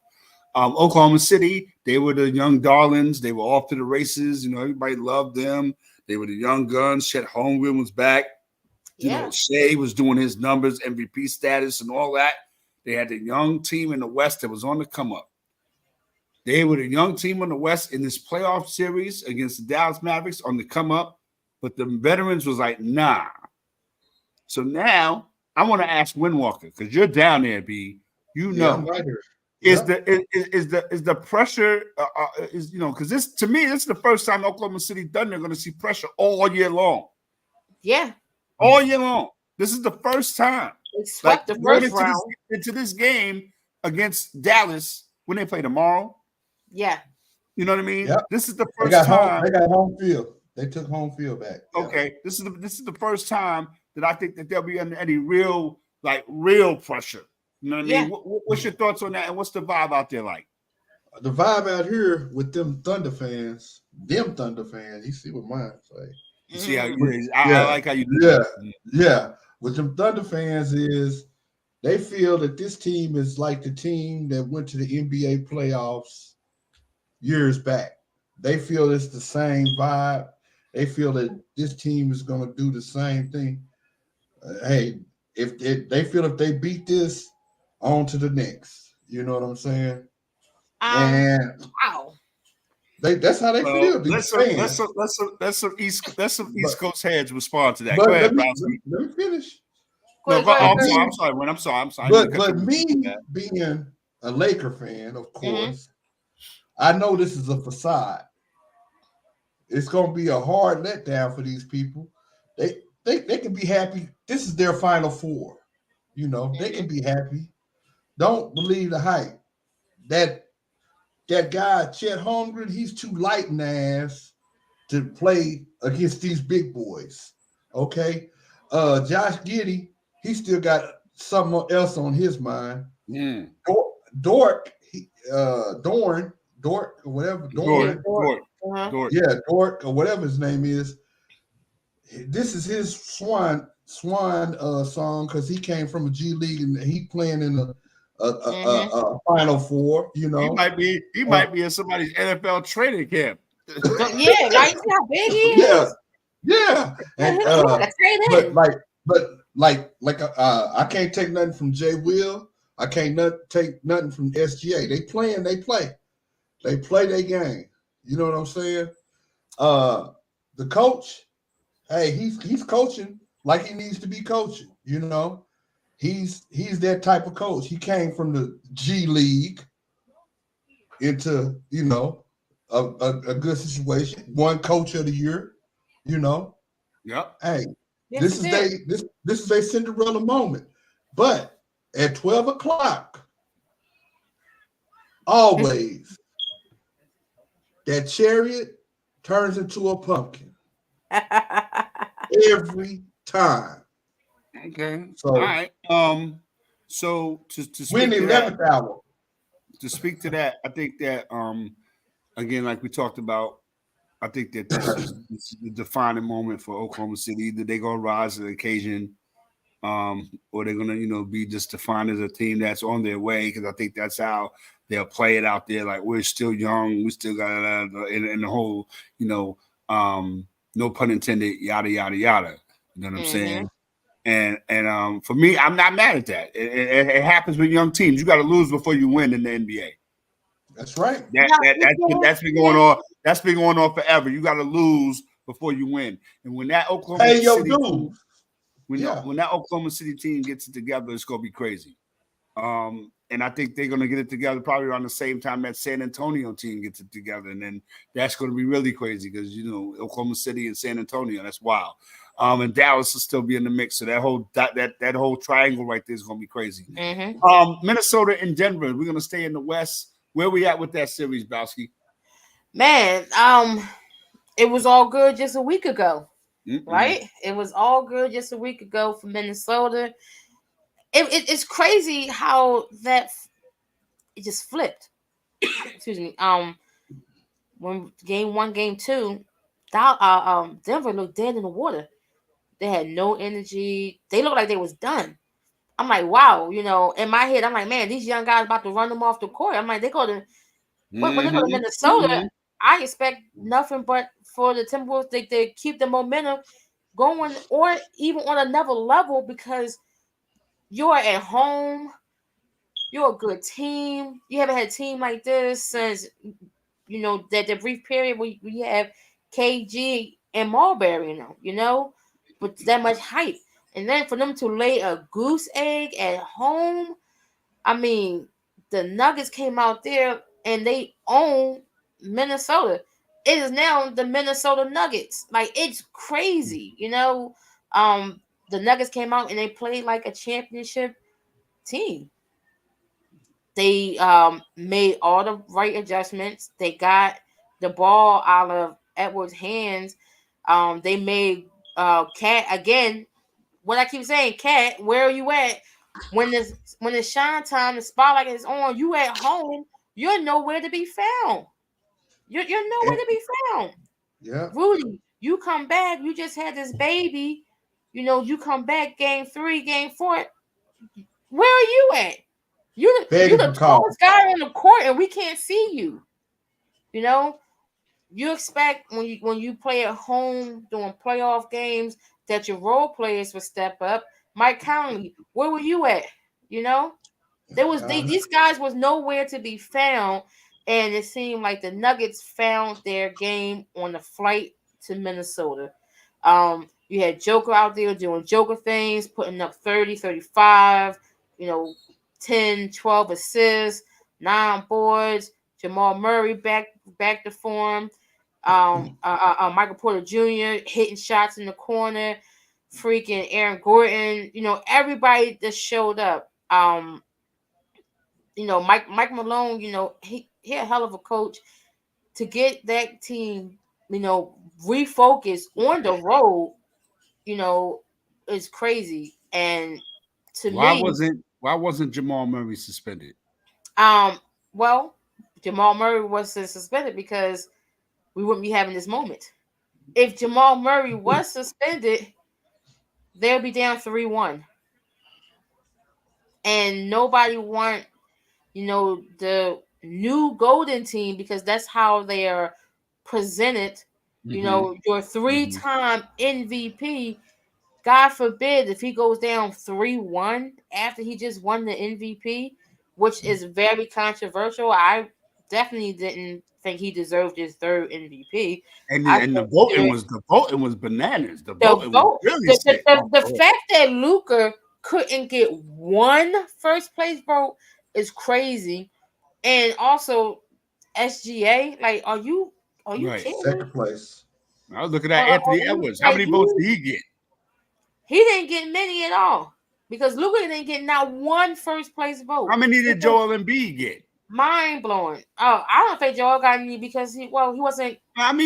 Oklahoma City, they were the young darlings. They were off to the races. Everybody loved them. They were the young guns. Chet Holmgren was back. Yeah. Shea was doing his numbers, MVP status and all that. They had the young team in the West that was on the come up. They were the young team in the West in this playoff series against the Dallas Mavericks on the come up. But the veterans was like, nah. So now I want to ask Windwalker, because you're down there, B. I'm right here. Is the pressure because this, to me, this is the first time Oklahoma City Thunder are going to see pressure all year long. Yeah. All year long. This is the first time. They swept the first round into this game against Dallas when they play tomorrow. Yeah. You know what I mean? Yep. This is the first time. They got home field. They took home field back. Okay. This is the first time that I think that they'll be under any real pressure. You know what I mean? What's your thoughts on that? And what's the vibe out there like? The vibe out here with them Thunder fans, you see what mine say. You see how I like how you do that. Yeah. With them Thunder fans is they feel that this team is like the team that went to the NBA playoffs years back. They feel it's the same vibe. They feel that this team is going to do the same thing. Hey, if they beat this, on to the next. You know what I'm saying? And wow. That's how they feel. Let's some East Coast heads respond to that. But go ahead, let me finish. I'm sorry. I'm sorry. But me being a Laker fan, of course, I know this is a facade. It's going to be a hard letdown for these people. They can be happy. This is their Final Four. They can be happy. Don't believe the hype. That guy, Chet Holmgren, he's too light in the ass to play against these big boys. Okay? Josh Giddey, he still got something else on his mind. Dork, or whatever. Dork. Yeah, Dork, or whatever his name is. This is his swan song because he came from a G League and he playing in a Final Four. He might be in somebody's NFL training camp. Yeah, right. See how big he is. Yeah. And, I can't take nothing from Jay Will. I can't take nothing from SGA. They play. They play their game. You know what I'm saying? The coach, hey, he's coaching like he needs to be coaching. He's that type of coach. He came from the G League into a good situation. Won Coach of the Year. Yep. Hey, this is a Cinderella moment. But at 12 o'clock, always that chariot turns into a pumpkin. Every time. Okay. So, all right. So to win the 11th hour. To speak to that, I think that again, like we talked about, I think that this is the defining moment for Oklahoma City. Either they're gonna rise to the occasion, or they're gonna, be just defined as a team that's on their way. Because I think that's how they'll play it out there. Like, we're still young, we still got in the whole, no pun intended, yada yada yada. You know what I'm saying? And for me, I'm not mad at that. It happens with young teams. You got to lose before you win in the NBA. That's right. That's been going on. That's been going on forever. You got to lose before you win. And when that Oklahoma City when that Oklahoma City team gets it together, it's gonna be crazy. And and I think they're going to get it together probably around the same time that San Antonio team gets it together, and then that's going to be really crazy because Oklahoma City and San Antonio, that's wild. And Dallas will still be in the mix, so that whole triangle right there is going to be crazy. Mm-hmm. Minnesota and Denver, we're going to stay in the West. Where we at with that series, Bowski? Man, it was all good just a week ago, right? It was all good just a week ago for Minnesota. It's crazy how that it just flipped. Excuse me. When game 1, game 2, Denver looked dead in the water. They had no energy. They looked like they was done. I'm like, wow, in my head, I'm like, man, these young guys about to run them off the court. I'm like, they go to when they go to Minnesota, I expect nothing but for the Timberwolves they keep the momentum going, or even on another level, because you're at home. You're a good team. You haven't had a team like this since that the brief period where we have KG and Marbury, but that much hype. And then for them to lay a goose egg at home, I mean, the Nuggets came out there and they own Minnesota. It is now the Minnesota Nuggets. Like, it's crazy, the Nuggets came out and they played like a championship team. They made all the right adjustments. They got the ball out of Edwards' hands. They made Cat again. What I keep saying, Cat, where are you at? When it's shine time, the spotlight is on. You at home. You're nowhere to be found. You're nowhere to be found. Yeah, Rudy, you come back. You just had this baby. You come back game 3, game 4. Where are you at? You're the tallest guy on the court, and we can't see you. You expect when you play at home during playoff games that your role players will step up. Mike Conley, where were you at? These guys was nowhere to be found, and it seemed like the Nuggets found their game on the flight to Minnesota. You had Joker out there doing Joker things, putting up 30, 35, 10, 12 assists, 9 boards. Jamal Murray back to form. Michael Porter Jr. hitting shots in the corner. Freaking Aaron Gordon. Everybody that showed up. Mike Malone. He a hell of a coach to get that team. Refocused on the road. Is crazy. And to me, why wasn't Jamal Murray suspended? Well, Jamal Murray wasn't suspended because we wouldn't be having this moment. If Jamal Murray was suspended, they'll be down 3-1. And nobody want, the new Golden team, because that's how they are presented. Your 3-time MVP. God forbid if he goes down 3-1 after he just won the MVP, which is very controversial. I definitely didn't think he deserved his 3rd MVP. And the voting was bananas. The fact that Luka couldn't get 1 first place vote is crazy. And also SGA, like, are you kidding me? 2nd place. I was looking at Anthony Edwards. How many votes did he get? He didn't get many at all because Luka didn't get not 1 first place vote. How many did Joel Embiid get? Mind blowing. Oh, I don't think Joel got any because he wasn't. Again, at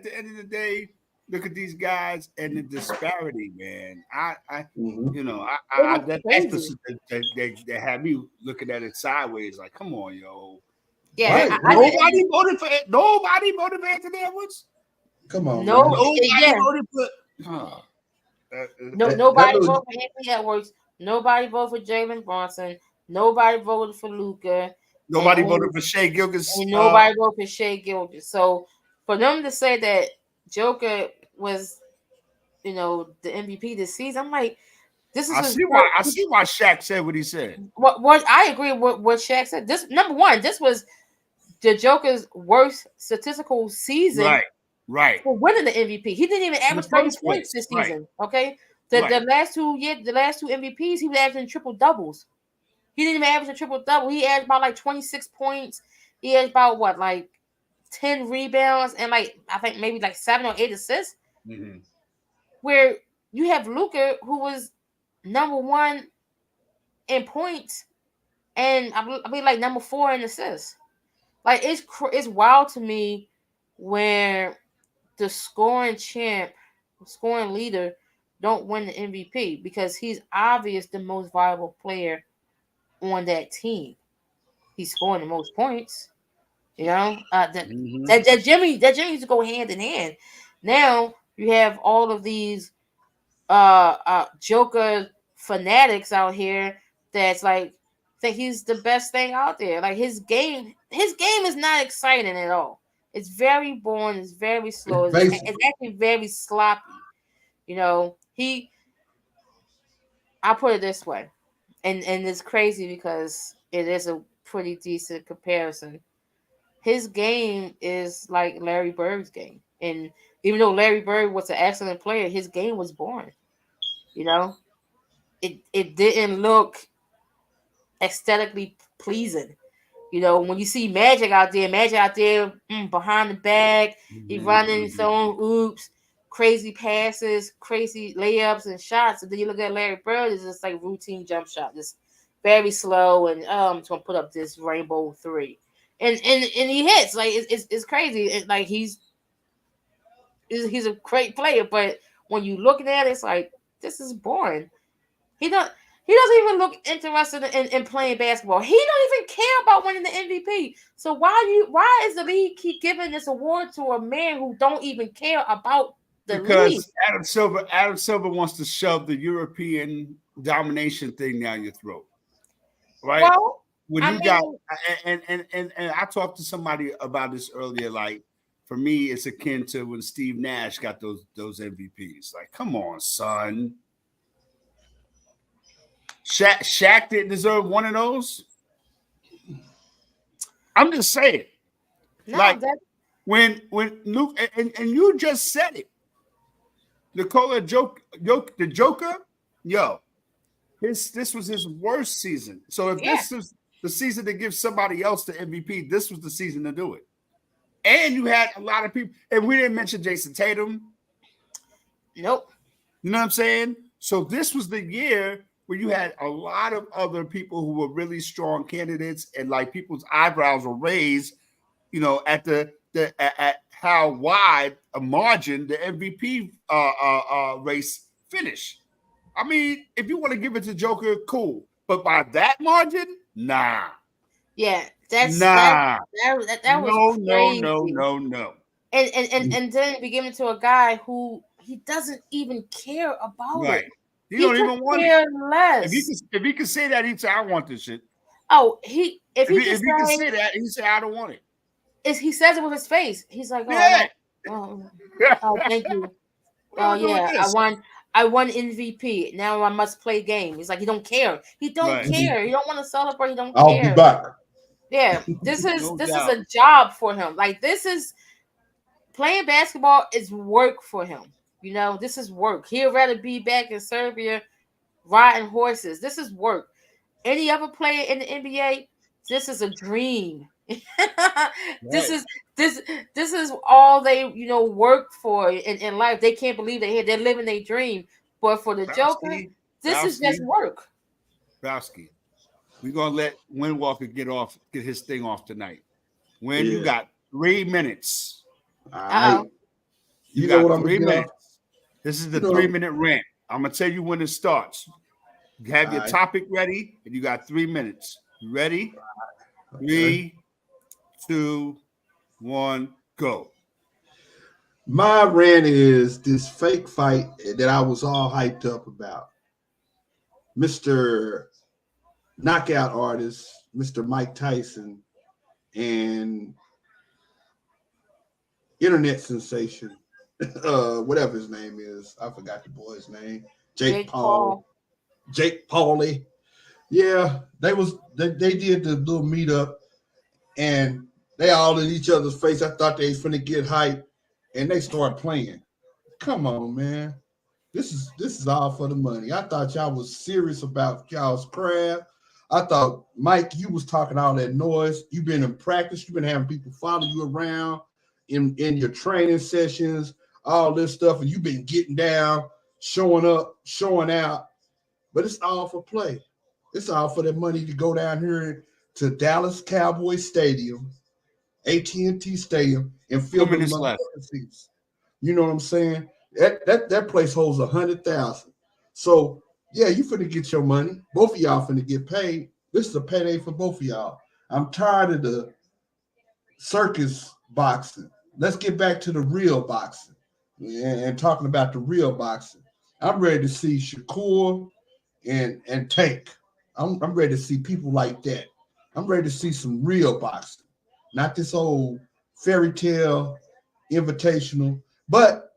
the end of the day, look at these guys and the disparity, man. That had me looking at it sideways, like, come on, yo. Yeah, right. Nobody voted for Anthony Edwards. Come on, nobody voted for. Nobody voted for Anthony Edwards. Nobody voted for Jalen Brunson. Nobody voted for Luka. Nobody voted for Shai Gilgeous. And nobody voted for Shai Gilgeous. So for them to say that Joker was, the MVP this season, I'm like, this is. I see why Shaq said what he said. What I agree with what Shaq said. This number one, this was the Joker's worst statistical season. Right. For winning the MVP. He didn't even average 30 points this season. Right. Okay. The last two MVPs, he was averaging triple doubles. He didn't even average a triple double. He averaged about like 26 points. He had about what, like 10 rebounds and like I think maybe like 7 or 8 assists. Mm-hmm. Where you have Luka, who was #1 in points, and I mean like #4 in assists. Like it's wild to me where the scoring leader, don't win the MVP because he's obvious the most valuable player on that team. He's scoring the most points. You know, that Jimmy used to go hand in hand. Now you have all of these Joker fanatics out here that's like think he's the best thing out there. Like his game is not exciting at all. It's very boring. It's very slow. It's actually very sloppy. You know, I'll put it this way, and it's crazy because it is a pretty decent comparison. His game is like Larry Bird's game, and even though Larry Bird was an excellent player, his game was boring. You know, it didn't look aesthetically pleasing. You know, when you see Magic out there behind the bag, he running his own oops, crazy passes, crazy layups and shots. And then you look at Larry Bird, it's just like routine jump shot, just very slow, and it's gonna put up this rainbow three, and he hits like it's crazy. Like he's a great player, but when you looking at it, it's like this is boring. He doesn't even look interested in playing basketball. He don't even care about winning the MVP. So why is the league keep giving this award to a man who don't even care about the league? Adam Silver wants to shove the European domination thing down your throat. Right? Well, and I talked to somebody about this earlier, like for me, it's akin to when Steve Nash got those MVPs. Like, come on, son. Shaq didn't deserve one of those. I'm just saying. No, like when Luke and you just said it. Nikola the Joker, this was his worst season. So if this is the season to give somebody else the MVP, this was the season to do it. And you had a lot of people, and we didn't mention Jason Tatum. Nope. You know what I'm saying? So this was the year where you had a lot of other people who were really strong candidates, and like people's eyebrows were raised, you know, at at how wide a margin the MVP race finished. I mean, if you want to give it to Joker, cool, but by that margin, nah. Yeah, that was crazy. No. And then we give it to a guy who he doesn't even care about it. He don't even want it. Less. If he could say that, he'd say, "I want this shit." Oh, if he can say that, he'd say, "I don't want it." He says it with his face. He's like, "Oh, thank you. Oh yeah, I won MVP. Now I must play game." He's like, he don't care. He don't care. He don't want to celebrate. He don't care. I'll be back. Yeah, this is a job for him. Like this is playing basketball is work for him. You know, this is work. He'd rather be back in Serbia riding horses. This is work. Any other player in the NBA, this is a dream. This is all they worked for in life. They can't believe they're living their dream. But for the Joker, this is just work. Browski, we're gonna let Windwalker get his thing off tonight. When you got 3 minutes. You got 3 minutes. This is the 3-minute rant. I'm gonna tell you when it starts. You have your topic ready, and you got 3 minutes. You ready? 3, 2, 1, go. My rant is this fake fight that I was all hyped up about. Mr. Knockout artist, Mr. Mike Tyson, and internet sensation, whatever his name is. I forgot the boy's name. Jake Pauley. Yeah, they did the little meetup, and they all in each other's face. I thought they was finna get hype, and they start playing. Come on, man. This is all for the money. I thought y'all was serious about y'all's craft. I thought, Mike, you was talking all that noise. You've been in practice. You've been having people follow you around in your training sessions, all this stuff, and you've been getting down, showing up, showing out. But it's all for play. It's all for that money to go down here to Dallas Cowboys Stadium, AT&T Stadium, and 2 fill them minutes left. motherfucking seats. You know what I'm saying? That place holds 100,000. So yeah, you finna get your money. Both of y'all finna get paid. This is a payday for both of y'all. I'm tired of the circus boxing. Let's get back to the real boxing and talking about the real boxing. I'm ready to see Shakur and Tank. I'm ready to see people like that. I'm ready to see some real boxing, not this old fairy tale invitational. But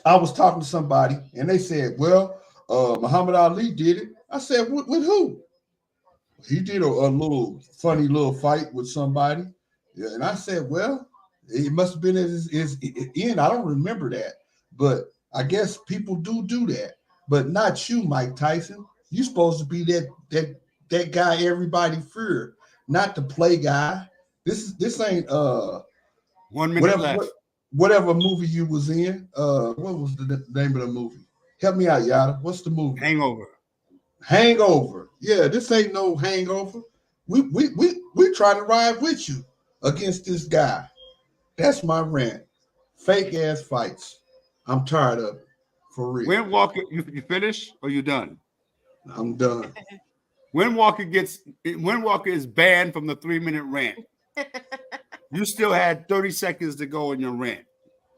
I was talking to somebody and they said, well, Muhammad Ali did it. I said, with who? He did a little funny little fight with somebody. Yeah, and I said, well, it must have been his end. I don't remember that. But I guess people do that. But not you, Mike Tyson. You supposed to be that guy everybody fear, not the play guy. This ain't 1 minute left. Whatever movie you was in. What was the name of the movie? Help me out, Yada. What's the movie? Hangover. Yeah, this ain't no hangover. We try to ride with you against this guy. That's my rant. Fake ass fights. I'm tired of it. For real. When Walker, you finish or you done? I'm done. When Walker is banned from the 3-minute rant, you still had 30 seconds to go in your rant,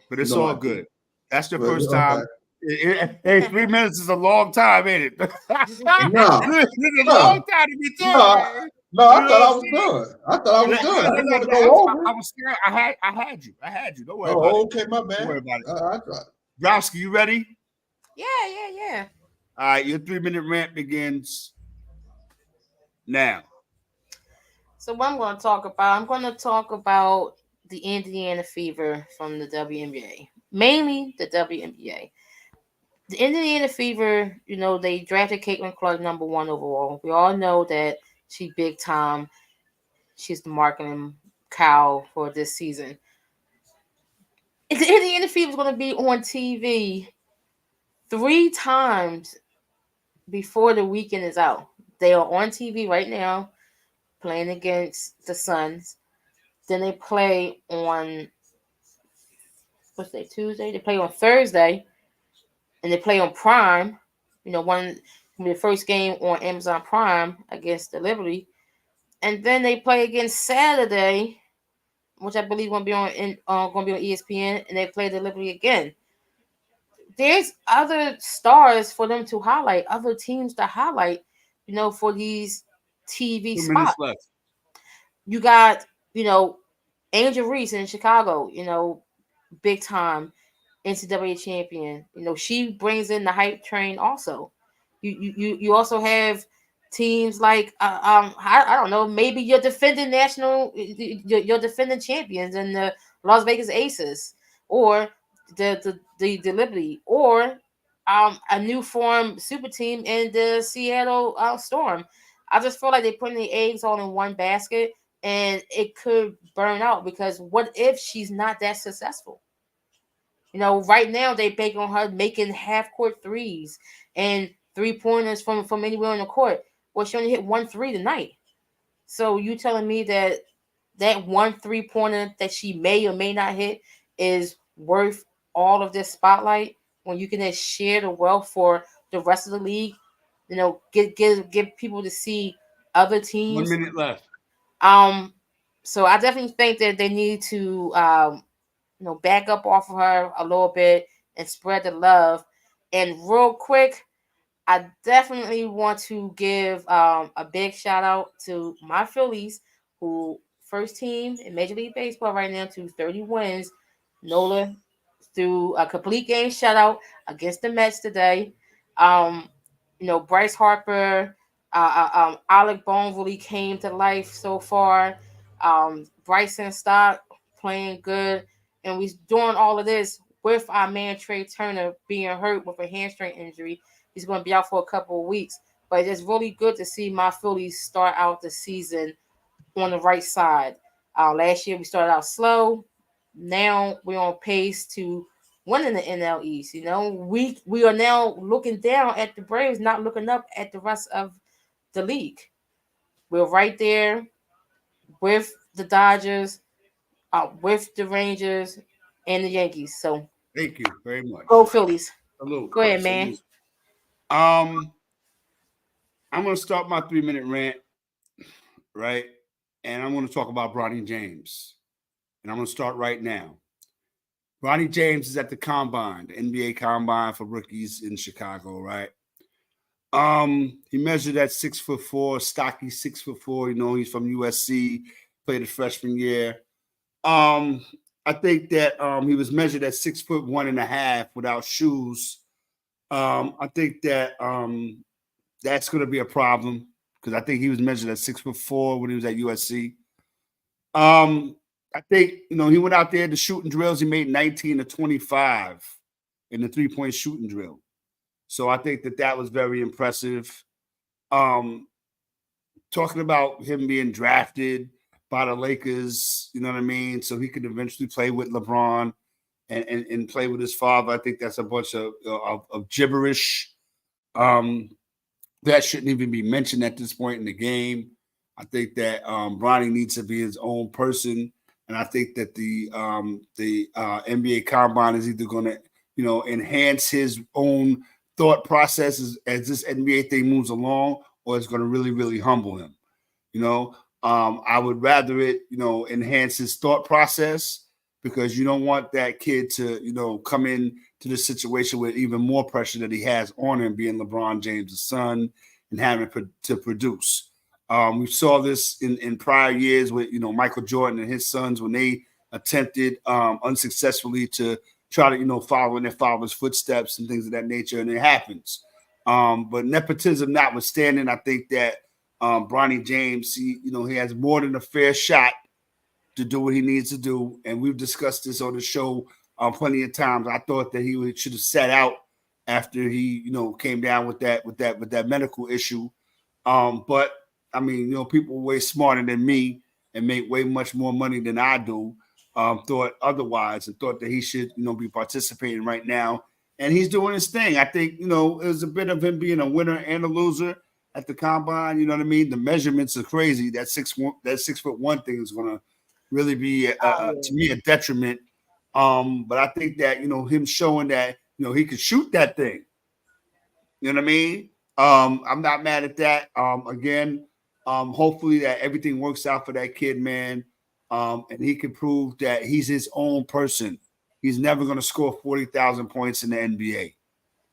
but it's all good. That's the first time. Hey, 3 minutes is a long time, ain't it? No, it's a long time to be talking. No, I thought I was done. I didn't want to go over. I was scared. I had you. Don't worry about it. Oh, okay, my bad. Don't worry about it. I tried. Browski, you ready? Yeah. All right, your 3-minute rant begins now. So what I'm going to talk about the Indiana Fever from the WNBA, mainly the WNBA. The Indiana Fever, they drafted Caitlin Clark #1 overall. We all know that she big time. She's the marketing cow for this season. The Indiana Fever is going to be on TV 3 times before the weekend is out. They are on TV right now playing against the Suns. Then they play on Tuesday? They play on Thursday. And they play on Prime. One the first game on Amazon Prime against the Liberty. And then they play again Saturday, which I believe going to be on ESPN, and they play the Liberty again. There's other stars for them to highlight, other teams to highlight, for these TV 2 spots. minutes left. You got, Angel Reese in Chicago, big time NCAA champion. She brings in the hype train also. You also have teams like I don't know, maybe your defending your defending champions in the Las Vegas Aces, or the Liberty, or a new form super team in the Seattle Storm. I just feel like they're putting the eggs all in one basket, and it could burn out, because what if she's not that successful? Right now they bank on her making half-court threes and 3-pointers from anywhere on the court. Well, she only hit 1 3 tonight. So you telling me that 1 3-pointer that she may or may not hit is worth all of this spotlight, when you can just share the wealth for the rest of the league? Give people to see other teams. 1 minute left. So I definitely think that they need to back up off of her a little bit and spread the love. And real quick, I definitely want to give a big shout out to my Phillies, who first team in Major League Baseball right now to 30 wins. Nola threw a complete game shutout against the Mets today. Bryce Harper, Alec Bohm really came to life so far. Bryson Stott playing good. And we're doing all of this with our man Trey Turner being hurt with a hamstring injury. He's going to be out for a couple of weeks. But it's really good to see my Phillies start out the season on the right side. Last year we started out slow. Now we're on pace to winning the NL East. You know, we are now looking down at the Braves, not looking up at the rest of the league. We're right there with the Dodgers, with the Rangers, and the Yankees. So Thank you very much. go Phillies. Salute. Go ahead, man. Salute. I'm gonna start my 3-minute rant, right? And I'm gonna talk about Bronny James. And I'm gonna start right now. Bronny James is at the combine, the NBA combine for rookies in Chicago, right? He measured at 6'4", stocky 6'4". You know, he's from USC, played his freshman year. I think that he was measured at 6'1.5" without shoes. I think that that's going to be a problem because I think he was measured at 6'4" when he was at USC. I think, you know, he went out there to shooting drills. He made 19 to 25 in the 3-point shooting drill. So I think that was very impressive. Talking about him being drafted by the Lakers, you know what I mean? So he could eventually play with LeBron and play with his father. I think that's a bunch of gibberish. That shouldn't even be mentioned at this point in the game. I think that Bronny needs to be his own person. And I think that the NBA Combine is either going to, you know, enhance his own thought processes as this NBA thing moves along, or it's going to really, really humble him. You know, I would rather it, you know, enhance his thought process because you don't want that kid to, you know, come in to the situation with even more pressure that he has on him, being LeBron James' son and having to produce. We saw this in prior years with, you know, Michael Jordan and his sons when they attempted unsuccessfully to try to, you know, follow in their father's footsteps and things of that nature, and it happens. But nepotism notwithstanding, I think that Bronny James, he has more than a fair shot to do what he needs to do, and we've discussed this on the show plenty of times. I thought that he should have sat out after he, you know, came down with that medical issue. But I mean, you know, people way smarter than me and make way much more money than I do. Thought otherwise and thought that he should, you know, be participating right now. And he's doing his thing. I think, you know, it was a bit of him being a winner and a loser at the combine. You know what I mean? The measurements are crazy. That 6'1" thing is going to really be, to me, a detriment. But I think that, you know, him showing that, you know, he could shoot that thing. You know what I mean? I'm not mad at that. Again, hopefully that everything works out for that kid, man. And he can prove that he's his own person. He's never going to score 40,000 points in the NBA.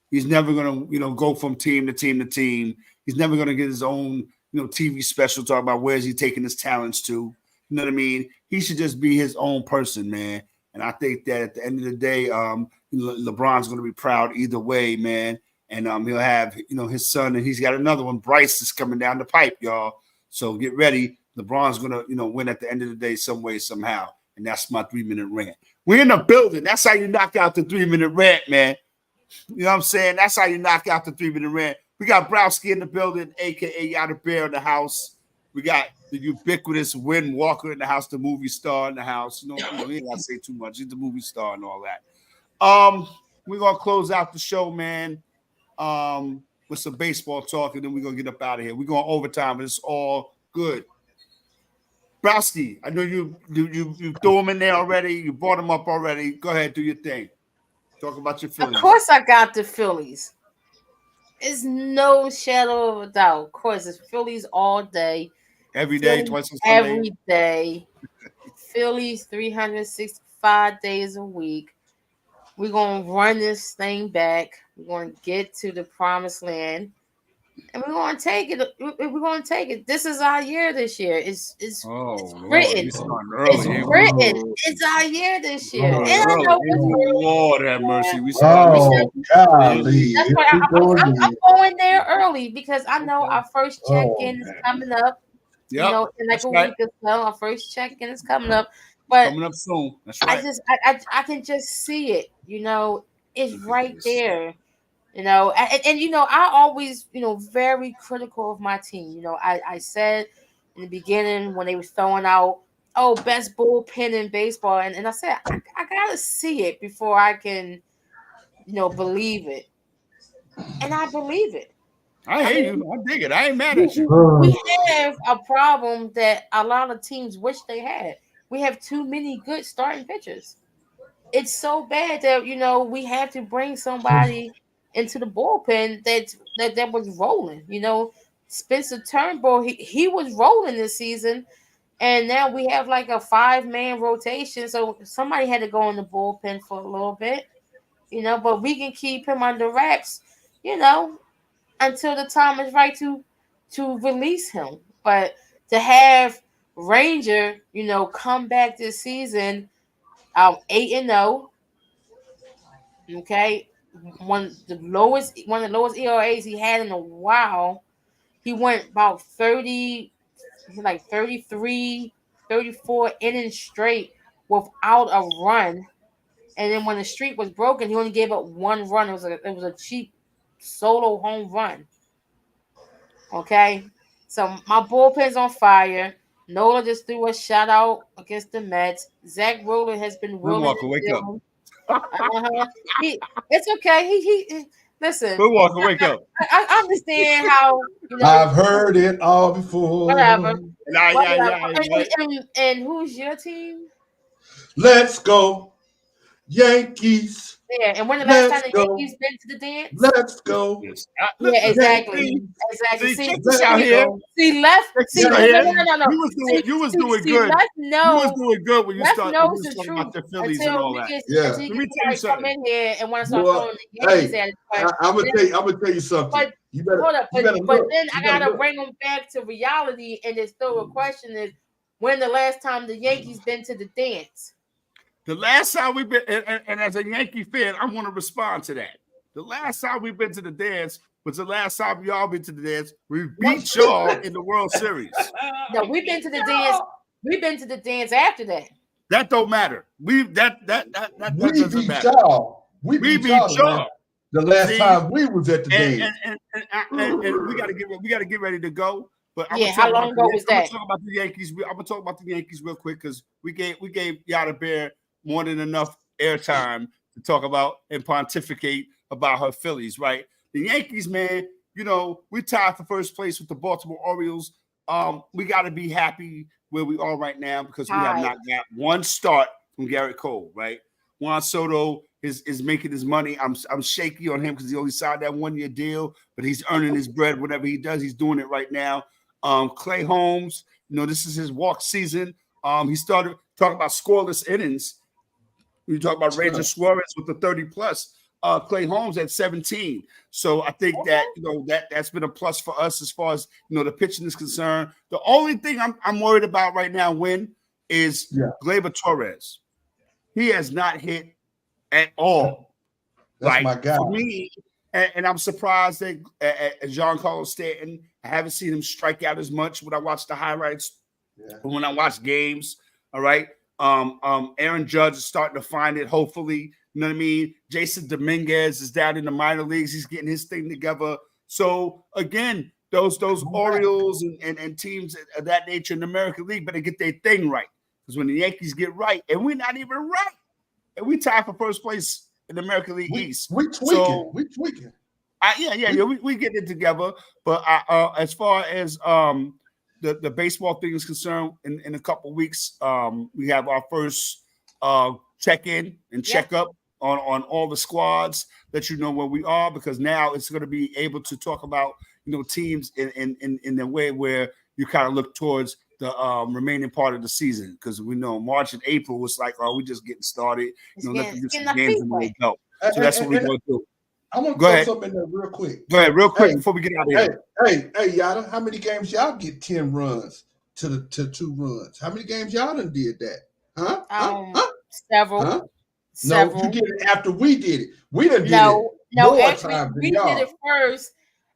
He's never going to, you know, go from team to team to team. He's never going to get his own, you know, TV special talking about where's he taking his talents to. You know what I mean? He should just be his own person, man. And I think that at the end of the day, LeBron's going to be proud either way, man. And he'll have, you know, his son, and he's got another one. Bryce is coming down the pipe, y'all. So get ready. LeBron's going to, you know, win at the end of the day some way, somehow. And that's my 3-minute rant. We're in the building. That's how you knock out the 3-minute rant, man. You know what I'm saying? That's how you knock out the 3-minute rant. We got Browski in the building, a.k.a. YOUTUBEAR in the house. We got the ubiquitous Win Walker in the house, the movie star in the house. You know he ain't got to say too much. He's the movie star and all that. We're going to close out the show, man, with some baseball talk, and then we're going to get up out of here. We're going overtime, but it's all good. Browski, I know you threw him in there already. You brought him up already. Go ahead, do your thing. Talk about your Phillies. Of course, I got the Phillies. It's no shadow of a doubt. Of course, it's Phillies all day. Every day, twice a Sunday. Every day. Phillies 365 days a week. We're going to run this thing back. We're going to get to the promised land. And we're going to take it. We're going to take it. This is our year this year. It's written. It's written. It's our year this year. And I know Lord have mercy. Golly. That's why I'm going there early because I know our first check-in is coming up. Yep, you know, in like a week or so. Our first check-in is coming up. But coming up soon. That's right. I can just see it. You know, it's right there. You know, and you know, I always, you know, very critical of my team. You know, I said in the beginning when they were throwing out, oh, best bullpen in baseball, and I said I gotta see it before I can, you know, believe it, and I believe it. I I hear mean, you. I dig it. I ain't mad at you. we have a problem that a lot of teams wish they had. We have too many good starting pitchers. It's so bad that, you know, we have to bring somebody into the bullpen that was rolling. You know, Spencer Turnbull, he was rolling this season, and now we have like a 5-man rotation. So somebody had to go in the bullpen for a little bit, you know, but we can keep him under wraps, you know, until the time is right to release him. But to have Ranger, you know, come back this season, 8-0, okay, one of the lowest ERAs he had in a while. He went about 30, like 33, 34 innings straight without a run. And then when the streak was broken, he only gave up 1 run. It was a cheap solo home run. Okay, so my bullpen's on fire. Nola just threw a shutout against the Mets. Zach Roller has been Bill willing Walker, to wake up. deal. It's okay. He listen. Bill Walker, wake up. I understand how, you know, I've heard it all before. whatever. Yeah. And who's your team? Let's go, Yankees. Yeah, and when the last time Let's the go. Yankees been to the dance? Let's go. Yes. Yeah, exactly. Yankees. Exactly. See, check this out here. See, left. See, Check no, this out no, here. no, no, no. You was doing See, good. Left You was knows. doing good when you Left started knows the talking truth about the Phillies and until all he that. gets Yeah. until he Let me gets tell you somebody come something. in here and want to start Boy, throwing the Yankees hey, at it. I'm gonna tell you something. But You better hold up, you better but look. then I You better gotta look. bring them back to reality and just throw a question: is when the last time the Yankees been to the dance? The last time we've been, and as a Yankee fan, I want to respond to that. The last time we've been to the dance was the last time y'all been to the dance. We beat y'all in the World Series. No, we've been to the dance. We've been to the dance after that. That don't matter. We that doesn't beat matter. y'all. We beat y'all. y'all. The last See? time we was at the dance. And we gotta get ready to go. But I'm Yeah, how long ago was that? I'm gonna talk about the Yankees. I'm gonna talk about the Yankees real quick because we gave YADABEAR more than enough airtime to talk about and pontificate about her Phillies, right? The Yankees, man, you know, we tied for first place with the Baltimore Orioles. We got to be happy where we are right now because we have not got one start from Garrett Cole, right? Juan Soto is making his money. I'm shaky on him because he only signed that 1-year deal, but he's earning his bread. Whatever he does, he's doing it right now. Clay Holmes, you know, this is his walk season. He started talking about scoreless innings. You talk about Ranger Suarez with the 30+. Clay Holmes at 17. So I think that, you know, that's been a plus for us as far as, you know, the pitching is concerned. The only thing I'm worried about right now, is Gleyber Torres. He has not hit at all. That's my guy. For me, and I'm surprised that Giancarlo Stanton, I haven't seen him strike out as much when I watch the highlights, but when I watch games, all right. Aaron Judge is starting to find it, hopefully. You know what I mean? Jason Dominguez is down in the minor leagues. He's getting his thing together. So, again, those Orioles and teams of that nature in the American League better get their thing right. Because when the Yankees get right, and we're not even right, and we tie for first place in the American League East. We tweaking. We get it together. But as far as the baseball thing is concerned, in a couple of weeks, we have our first check-in and check-up on all the squads, let you know where we are, because now it's going to be able to talk about, you know, teams in the way where you kind of look towards the remaining part of the season, because we know March and April was like, oh, we just getting started. You know, let them do some games and we'll go. So that's what we're going to do. I want to throw something in there real quick. Go ahead, real quick before we get out of here. Hey, Yada, how many games y'all get 10 runs to 2 runs? How many games y'all done did that? Huh? Several. Huh? No, you did it after we did it. We done did it. No, actually, we did it first.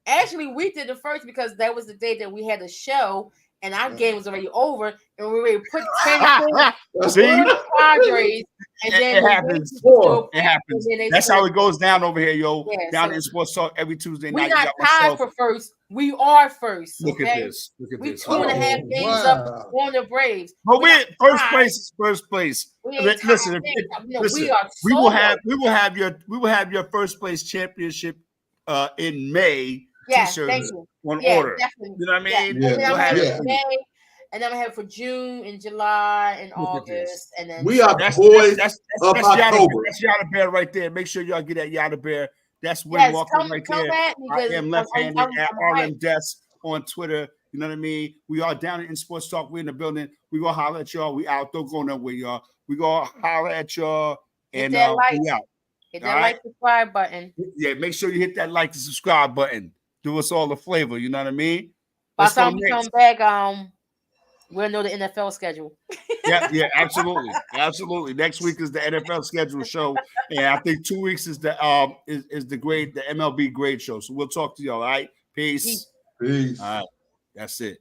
Actually, we did it first because that was the day that we had a show and our game was already over, and we already put 10 points on the Padres And then it the happens. Yankees will still It play, happens. and then they That's score. how it goes down over here, yo. Yeah, Down so in Sports Talk every Tuesday we're night. You not got tied myself. for first. We are first. Look Okay. at this. Look at We this. 2.5 games wow. up on the Braves. But We're not first tied. place is first place. We ain't tied. Listen, No, listen, we are we will solo. have your first place championship in May Yes, thank t-shirts you. on Yeah, order. definitely. You know what I Yeah. mean? And then Yeah, I'm We'll have having it yeah. for you. May, and then I'm having for June and July and Look at this. August, and then We are That's boys of Yada, October. that's Yada Bear right there. Make sure y'all get that Yada Bear. That's Win yes, Walker come right come there. at me I because am left-handed at I'm right. RM Desk on Twitter. You know what I mean? We are down in Sports Talk. We're in the building. We gonna holler at y'all. We out. Don't go nowhere, y'all. We gonna holler at y'all. Hit And that like. we out. Hit All that right? like subscribe button. Yeah, make sure you hit that like and subscribe button. Do us all the flavor. You know what I mean? By the Let's go time we next. come back, we'll know the NFL schedule. Yeah, absolutely, absolutely. Next week is the NFL schedule show, and I think 2 weeks is the the MLB grade show. So we'll talk to y'all. All right, peace. Peace. All right, that's it.